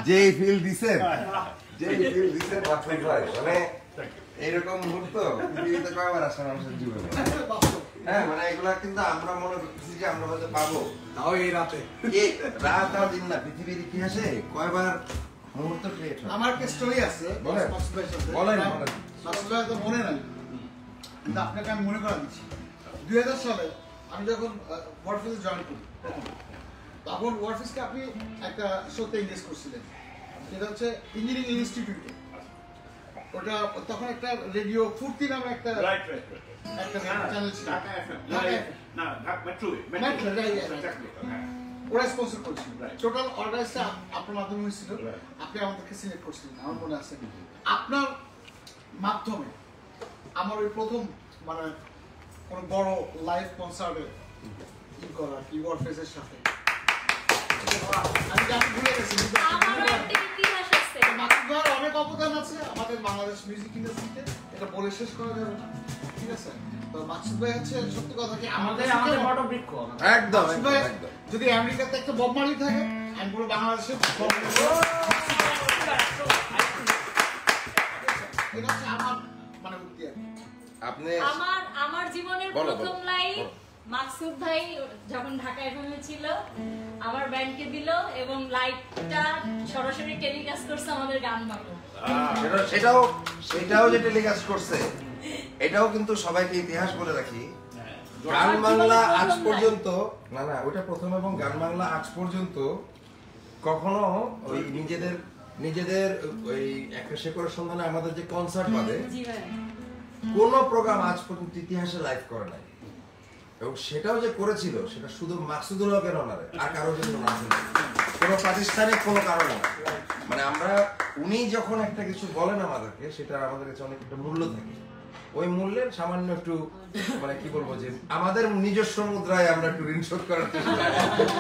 Speaker 1: যেই ফিল দিছেন মাসুদ ভাই, মানে এইরকম মুহূর্ত পৃথিবীতে কয়বার আসে মানুষের জীবনে। হ্যাঁ, মানে এগুলা কিন্তু আমরা মনে করতেছি যে আমরা হয়তো পাবো,
Speaker 6: তাও এই রাতে
Speaker 1: এই রাত আর দিন না, পৃথিবীর ইতিহাসে কয়বার মুহূর্ত ক্রিয়েট হয়।
Speaker 8: আমার একটা স্টোরি আছে
Speaker 1: বলেন।
Speaker 8: মাসুদ ভাইয়ের সাথে।
Speaker 1: বলেন।
Speaker 8: মাসুদ ভাই তো মনে নাই, কিন্তু আপনাকে আমি মনে করা দিচ্ছি। 2000 সালে আমি যখন ওয়ার্ডফেসে জয়েন করি তখন ওয়ার্ডফেসকে আপনি একটা শোতে ইনভেস্ট করছিলেন, সেটা হচ্ছে ইঞ্জিনিয়ারিং ইনস্টিটিউটে। ওটা তখন একটা রেডিও ফুর্তি নামে একটা চ্যানেল ছিল, ওরা স্পন্সর করছিল। টোটাল অর্গানাইজটা আপনার মাধ্যমে হয়েছিল, আপনি আমাদেরকে সিলেক্ট করছিলেন, আমার মনে আছে। আপনার মাধ্যমে আমার ওই প্রথম মানে কোনো বড় লাইভ কনসার্টে ই করা কি ওয়ারফেসের সাথে আমি জানি ভুলে গেছি, মাসুদের অনেক অবদান আছে আমাদের বাংলাদেশ মিউজিক ইন্ডাস্ট্রিতে, এটা বলে শেষ করা যাবে না, ঠিক আছে? তো মাসুদ ভাই হচ্ছে সত্যি কথা কি
Speaker 6: আমাদের বটবৃক্ষ।
Speaker 1: একদম
Speaker 8: মাসুদ ভাই যদি আমেরিকাতে একটা বব মার্লি থাকে, আমি পুরো বাংলাদেশে এটা হচ্ছে আমার মানে উক্তি আর কি।
Speaker 1: আপনি
Speaker 9: আমার জীবনের প্রথম লাইভ মাকসুদ ভাই যখন ঢাকা এফএমে ছিল আমার ব্যান্ডকে দিল এবং লাইভটা সরাসরি টেলিকাস্ট করছে আমাদের গান বাংলা।
Speaker 1: সেটাও যে টেলিকাস্ট করছে, এটাও কিন্তু সবাইকে ইতিহাস বলে রাখি। গান বাংলা আজ পর্যন্ত না ওটা প্রথম, এবং গান বাংলা আজ পর্যন্ত কখনো ওই নিজেদের ওই একটা শেকড়ের সন্ধানে আমাদের যে কনসার্ট বাদে কোন প্রোগ্রাম আজ পর্যন্ত ইতিহাসে লাইভ করে নাই। এবং সেটাও যে করেছিল সেটা শুধু মাকসুদুল হকের অনারে, আর কারোর জন্য না, কোনো প্রাতিষ্ঠানিক কোনো কারণে না। মানে আমরা উনি যখন একটা কিছু বলেন আমাদেরকে, সেটা আমাদের কাছে অনেক একটা মূল্য থাকে। ওই মূল্যের সামান্য একটু মানে কি বলবো যে আমাদের নিজস্ব মুদ্রায় আমরা একটু ঋণ শোধ করার চেষ্টা করি।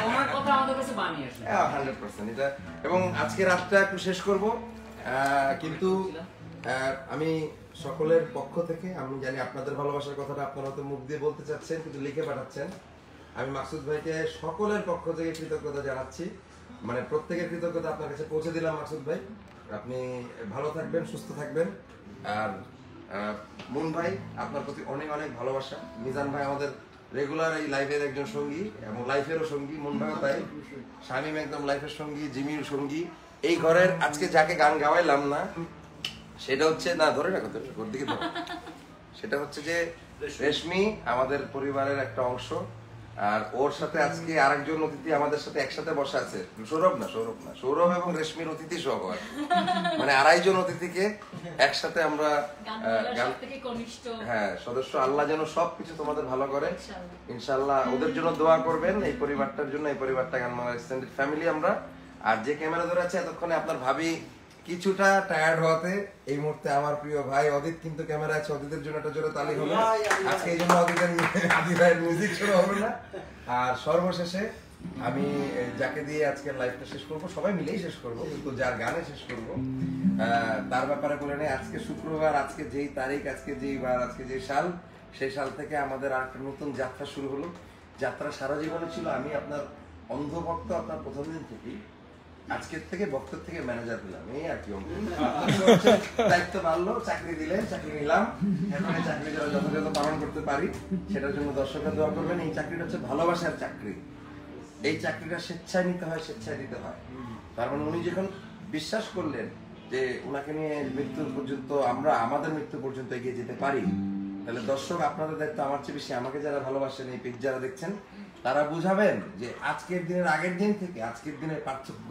Speaker 6: ওনার কথা আমাদের কাছে বানিয়ে আসে
Speaker 1: 100% এটা। এবং আজকে রাতটা একটু শেষ করব, কিন্তু আমি সকলের পক্ষ থেকে, আমি জানি আপনাদের ভালোবাসার কথাটা আপনারা তো মুখ দিয়ে বলতে চাচ্ছেন কিন্তু লিখে পাঠাচ্ছেন, আমি মাকসুদ ভাইকে সকলের পক্ষ থেকে কৃতজ্ঞতা জানাচ্ছি। মানে প্রত্যেকের কৃতজ্ঞতা আপনার কাছে পৌঁছে দিলাম মাকসুদ ভাই। আপনি ভালো থাকবেন, সুস্থ থাকবেন। আর মুন ভাই, আপনার প্রতি অনেক অনেক ভালোবাসা। মিজান ভাই আমাদের রেগুলার এই লাইফের একজন সঙ্গী এবং লাইফেরও সঙ্গী, মুন ভাইও তাই। শামীম একদম লাইফের সঙ্গী, জিমির সঙ্গী। এই ঘরের আজকে যাকে গান গাওয়াইলাম না, সেটা হচ্ছে না ধরে রাখো তো ওর দিকে ধরো, সেটা হচ্ছে যে রেশমি আমাদের পরিবারের একটা অংশ। আর ওর সাথে আজকে আরেকজন অতিথি আমাদের সাথে একসাথে বসে আছে, সৌরভ এবং রেশমির অতিথি সহ, মানে 2.5 জন অতিথিকে একসাথে আমরা হ্যাঁ সদস্য। আল্লাহ যেন সবকিছু তোমাদের ভালো করে ইনশাআল্লাহ। ওদের জন্য দোয়া করবেন, এই পরিবারটার জন্য। এই পরিবারটা গান বাংলা এক্সটেন্ডেড ফ্যামিলি আমরা। আর যে ক্যামেরা ধরে আছে এতক্ষণে আপনার ভাবি কিছুটা টায়ার্ড হওয়াতে এই মুহূর্তে আমার প্রিয় ভাই অদিত কিন্তু ক্যামেরা আছে, অদিতের জন্য একটা জোরে তালি হবে আজকে। এই জন্য অদিতের মিউজিক শুরু হবে না। আর সর্বশেষে আমি যাকে দিয়ে আজকের লাইভটা শেষ করবো, সবাই মিলেই শেষ করবো, কিন্তু যার গানে শেষ করবো তার ব্যাপারে বলে নেই। আজকে শুক্রবার, আজকে যেই তারিখ, আজকে যেই বার, আজকে যে সাল, সেই সাল থেকে আমাদের আর একটা নতুন যাত্রা শুরু হলো। যাত্রা সারা জীবনে ছিল আমি আপনার অন্ধভক্ত, আপনার প্রথম দিন থেকেই। আজকের থেকে ভক্তের থেকে ম্যানেজার পেলাম, এই আর কি। দায়িত্ব বাড়লো, চাকরি দিলেন, চাকরি নিলাম। এখন এই চাকরি যারা যথাযথ পালন করতে পারি সেটার জন্য দর্শকরা দোয়া করবেন। এই চাকরিটা হচ্ছে ভালোবাসার চাকরি। এই চাকরিটা স্বেচ্ছায় নিতে হয়, স্বেচ্ছায় দিতে হয়। তার মানে উনি যখন বিশ্বাস করলেন যে উনাকে নিয়ে মৃত্যুর পর্যন্ত আমরা আমাদের মৃত্যু পর্যন্ত এগিয়ে যেতে পারি, তাহলে দর্শক আপনাদের দায়িত্ব আমার চেয়ে বেশি। আমাকে যারা ভালোবাসেন, এই পেজ যারা দেখছেন, তারা বুঝাবেন যে আজকের দিনের আগের দিন থেকে আজকের দিনের পার্থক্য,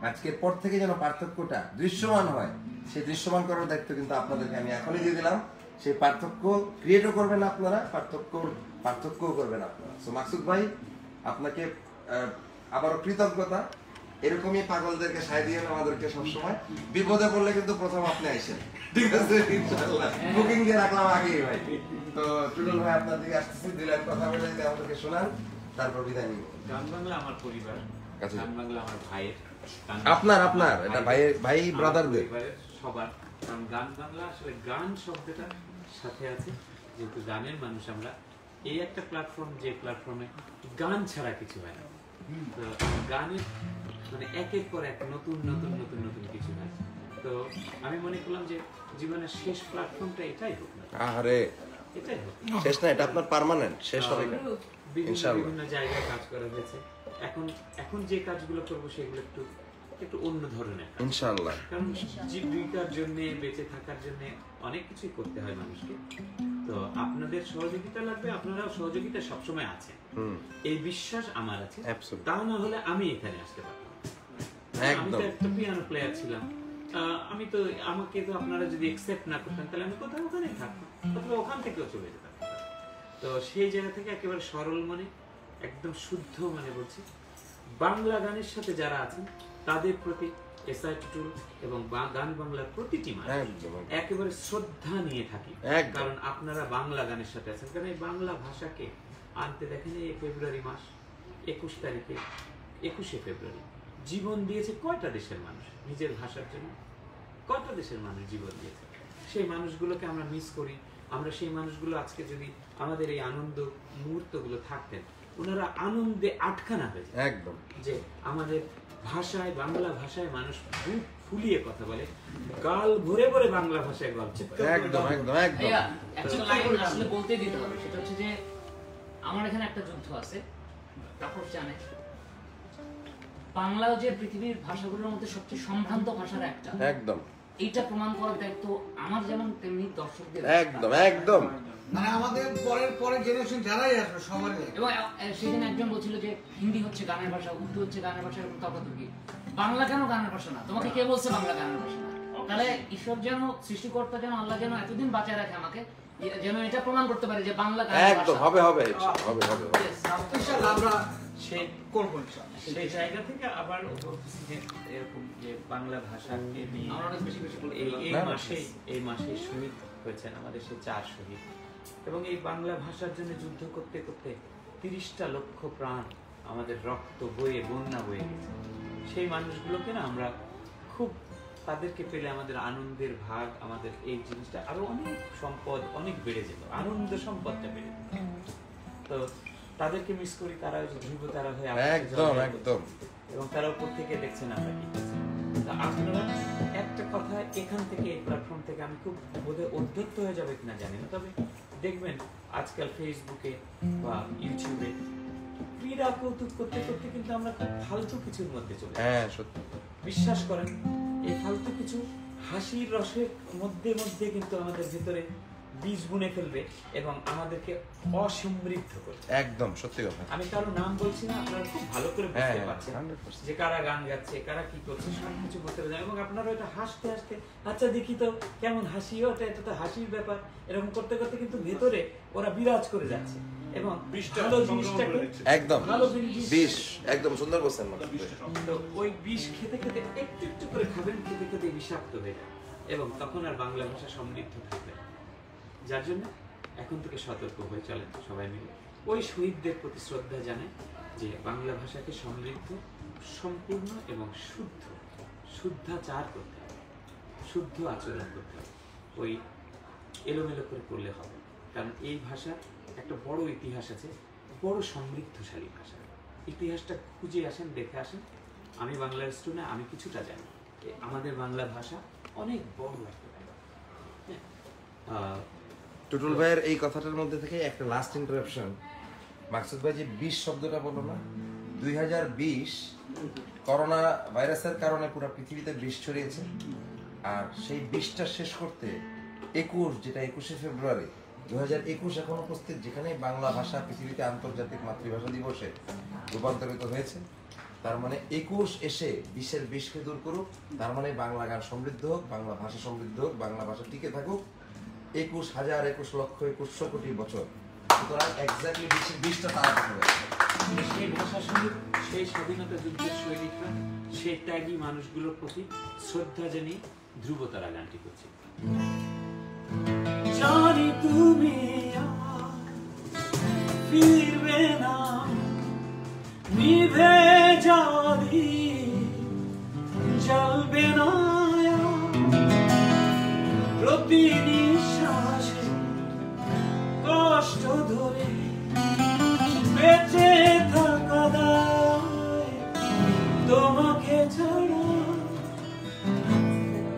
Speaker 1: আজকের পর থেকে যেন পার্থক্যটা দৃশ্যমান হয়, সেই দৃশ্যমান করার দায়িত্ব কিন্তু আপনাদেরকে আমি এখনই দিয়ে দিলাম। সেই পার্থক্য ক্রিয়েটও করবেন আপনারা, পার্থক্যও করবেন আপনারা। সো মাকসুদ ভাই, আপনাকে আবারও কৃতজ্ঞতা। এরকমই পাগলদেরকে সায় দিয়ে আমাদেরকে সবসময় বিপদে পড়লে কিন্তু প্রথম আপনি আইসেন, ঠিক আছে? ইনশাআল্লাহ বুকিং দিয়ে রাখলাম আগেই ভাই। তো টুটুল ভাই আপনার দিকে আসতেছি, দিলেন কথা বলে আমাদেরকে শোনান, তারপর বিদায় নিব।
Speaker 5: গান বাংলা আমার পরিবার, গান বাংলা আমার ভাইয়ের,
Speaker 1: আপনার এটা ভাই ব্রাদারদের
Speaker 5: সবার। কারণ গান বাংলা আসলে গান শব্দটা সাথে আছে, যেহেতু গানের মানুষ আমরা। এই একটা প্ল্যাটফর্ম, যে প্ল্যাটফর্মে গান ছাড়া কিছু হয় না। তো গানের মানে একের পর এক নতুন নতুন নতুন নতুন কিছু হয়। তো আমি মনে করলাম যে জীবনের শেষ প্ল্যাটফর্মটা এটাই হোক না,
Speaker 1: আরে
Speaker 5: এটাই হোক।
Speaker 1: শেষ না, এটা আপনার পার্মানেন্ট, শেষ হবে না
Speaker 5: বিভিন্ন
Speaker 1: ইনশাআল্লাহ।
Speaker 5: বিভিন্ন জায়গায় কাজ করা হয়েছে। এখন যে কাজগুলো করবো সেগুলো একটু একটু অন্য ধরনের কাজ।
Speaker 1: ইনশাআল্লাহ।
Speaker 5: কারণ জীবিকার জন্য, বেঁচে থাকার জন্য অনেক কিছুই করতে হয় মানুষকে। তো আপনাদের সহযোগিতা লাগবে, আপনারাও সহযোগিতা সবসময় আছে, এই বিশ্বাস আমার আছে।
Speaker 1: Absolutely.
Speaker 5: তা না হলে আমি এখানে আসতে পারতাম না। আমি তো
Speaker 1: একদম।
Speaker 5: একটা পিয়ানো প্লেয়ার ছিলাম, আমি তো আমাকে তো আপনারা যদি অ্যাকসেপ্ট না করতেন তাহলে আমি কোথাও ওখানেই থাকতাম, অথবা ওখান থেকেও চলে যেতাম। তো সেই জায়গা থেকে একেবারে সরল মনে, একদম শুদ্ধ মানে বলছি, বাংলা গানের সাথে যারা আছেন তাদের প্রতি এসআই টুটুল এবং গান বাংলার প্রতিটি মানুষ একেবারে শ্রদ্ধা নিয়ে থাকি। কারণ আপনারা বাংলা গানের সাথে আছেন। কারণ এই বাংলা ভাষাকে আনতে দেখেন এই ফেব্রুয়ারি মাস 21 তারিখে, 21শে ফেব্রুয়ারি জীবন দিয়েছে কয়টা দেশের মানুষ নিজের ভাষার জন্য? কয়টা দেশের মানুষ জীবন দিয়েছে? সেই মানুষগুলোকে আমরা মিস করি। আমরা সেই মানুষগুলো আজকে যদি আমাদের এই আনন্দ মুহূর্তগুলো থাকতেন, ওনারা আনন্দে আটকানা হয়ে যায়।
Speaker 1: একদম
Speaker 5: যে আমাদের ভাষায়, বাংলা ভাষায় মানুষ বুক ফুলিয়ে কথা বলে, গাল ভরে ভরে বাংলা ভাষায় গল্প।
Speaker 1: একদম একদম একদম
Speaker 6: একটা লাইন আসলে বলতে দিতে হবে, সেটা হচ্ছে যে আমার এখানে একটা যুদ্ধ আছে, তারপর জানে বাংলাও যে পৃথিবীর ভাষাগুলোর মধ্যে সবচেয়ে সম্ভ্রান্ত ভাষার একটা,
Speaker 1: একদম
Speaker 6: এইটা প্রমাণ করার দায়িত্ব আমার যেমন তেমনি দর্শকদের।
Speaker 1: একদম একদম
Speaker 8: মানে আমাদের পরের জেনারেশন যারাই আসবে সবারই।
Speaker 6: এবং সেদিন একজন বলছিল যে হিন্দি হচ্ছে গানের ভাষা, উর্দু হচ্ছে গানের ভাষা, এরকম তর্কাতর্কি। বাংলা কেন গানের ভাষা না? তোমাকে কে বলছে বাংলা গানের ভাষা না? তাহলে ঈশ্বর যেন, সৃষ্টিকর্তা যেন, আল্লাহ যেন এতদিন বাঁচায় রাখে আমাকে, যেন এটা প্রমাণ করতে পারে যে বাংলা গানের ভাষা।
Speaker 1: একদম হবে হবে হবে হবে
Speaker 8: ইনশাআল্লাহ আমরা
Speaker 5: সেই
Speaker 8: করবো ইনশাআল্লাহ।
Speaker 5: সেই জায়গা থেকে আবার এরকম যে বাংলা ভাষাকে নিয়ে
Speaker 6: আমরা অনেক বেশি বেশি বলি।
Speaker 5: এই মাসে শহীদ হয়েছেন আমাদের সেই 4 শহীদ, এবং এই বাংলা ভাষার জন্য যুদ্ধ করতে করতে 30টা লক্ষ প্রাণ আমাদের রক্ত বয়ে, বন্যা বয়ে গেছে। সেই মানুষগুলোকে না আমরা খুব, তাদেরকে পেলে আমাদের আনন্দের ভাগ, আমাদের এই জিনিসটা আরো অনেক সম্পদ অনেক বেড়ে যেত, আনন্দ সম্পদটা বেড়ে যেত। তো তাদেরকে মিস করি। তারা ধ্রুব তারা হয়ে
Speaker 1: একদম একদম,
Speaker 5: এবং তারা উপর থেকে দেখছেন আমরা কি করছি। তো আপনারা একটা কথা এখান থেকে, এই প্ল্যাটফর্ম থেকে, আমি খুব বোধহয় অধ্যত্ত হয়ে যাবে কিনা জানি না, তবে দেখবেন আজকাল ফেসবুকে বা ইউটিউবে ক্রীড়া কৌতুক করতে করতে কিন্তু আমরা খুব ফালতু কিছুর মধ্যে চলে যাই।
Speaker 1: হ্যাঁ সত্যি,
Speaker 5: বিশ্বাস করেন এই ফালতু কিছু হাসির রসের মধ্যে মধ্যে কিন্তু আমাদের ভিতরে বীজ বুনে ফেলবে এবং আমাদেরকে অসমৃদ্ধ করবে।
Speaker 1: একদম সত্যি কথা।
Speaker 5: আমি কারো নাম বলছি না, আপনারা খুব ভালো করে বুঝতে পারছেন
Speaker 1: 100%
Speaker 5: যে কারা গান গাচ্ছে, কারা কি করছে, সব কিছু বুঝতে পারছেন। এবং আপনারা এটা হাসতে হাসতে, আচ্ছা দেখি তো কেমন হাসি, ওটা এটা তো হাসির ব্যাপার, এরকম করতে করতে কিন্তু ভেতরে ওরা বিরাজ করে যাচ্ছে এবং ভালো জিনিসটাকে,
Speaker 1: একদম
Speaker 5: ভালো জিনিস,
Speaker 1: বিষ একদম সুন্দর বলছেন।
Speaker 5: তো ওই বিষ খেতে খেতে একটু একটু করে খাবেন, খেতে খেতে বিষাক্ত হয়ে যায় এবং তখন আর বাংলা ভাষা সমৃদ্ধ থাকবে। যার জন্য এখন থেকে সতর্ক হয়ে চলেন সবাই মিলে, ওই শহীদদের প্রতি শ্রদ্ধা জানায় যে বাংলা ভাষাকে সমৃদ্ধ, সম্পূর্ণ এবং শুদ্ধাচার করতে হবে, শুদ্ধ আচরণ করতে হবে। ওই এলোমেলো করে করলে হবে, কারণ এই ভাষার একটা বড় ইতিহাস আছে, বড় সমৃদ্ধশালী ভাষা। ইতিহাসটা খুঁজে আসেন, দেখে আসেন। আমি বাংলার স্টুডেন্ট, আমি কিছুটা জানি। আমাদের বাংলা ভাষা অনেক বড় একটা ব্যাপার।
Speaker 1: টুটুল ভাইয়ের এই কথাটার মধ্যে থেকে একটা লাস্ট ইন্টারাপশন। মাকসুদ ভাই যে 20 শব্দটা বললো না, 2020 করোনা ভাইরাসের কারণে পুরো পৃথিবীতে বিষ ছড়িয়েছে, আর সেই বিষটা শেষ করতে 21, যেটা 21শে ফেব্রুয়ারি 2021 এখন উপস্থিত, যেখানে বাংলা ভাষা পৃথিবীতে আন্তর্জাতিক মাতৃভাষা দিবসে রূপান্তরিত হয়েছে। তার মানে 21 এসে 20-এর বিষকে দূর করুক, তার মানে বাংলা গান সমৃদ্ধ হোক, বাংলা ভাষা সমৃদ্ধ হোক, বাংলা ভাষা টিকে থাকুক 21,000, 21 লক্ষ, 2100 কোটি বছর। সুতরাং এক্স্যাক্টলি 20টা তারা হবে।
Speaker 5: সেই ভাষা শহীদ, সেই স্বাধীনতা যুদ্ধের সৈনিকরা, সেই ত্যাগী মানুষগুলোর প্রতি শ্রদ্ধা জানিয়ে ধ্রুবতারা গানটি করছি। জানি তুমি ফিরবে না, নিভে যাবি, জ্বলবে না প্রতি নিঃশ্বাসে, কষ্ট ধরে বেঁচে থাকা দায়
Speaker 7: তোমাকে ছাড়া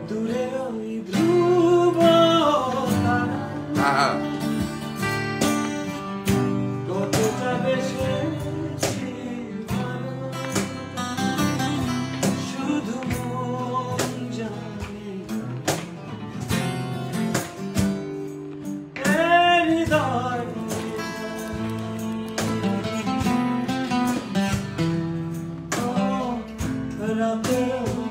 Speaker 7: দূরে ওই ধ্রুব তারা কতটা বেশি শুধু মন জানে হৃদয় রাতের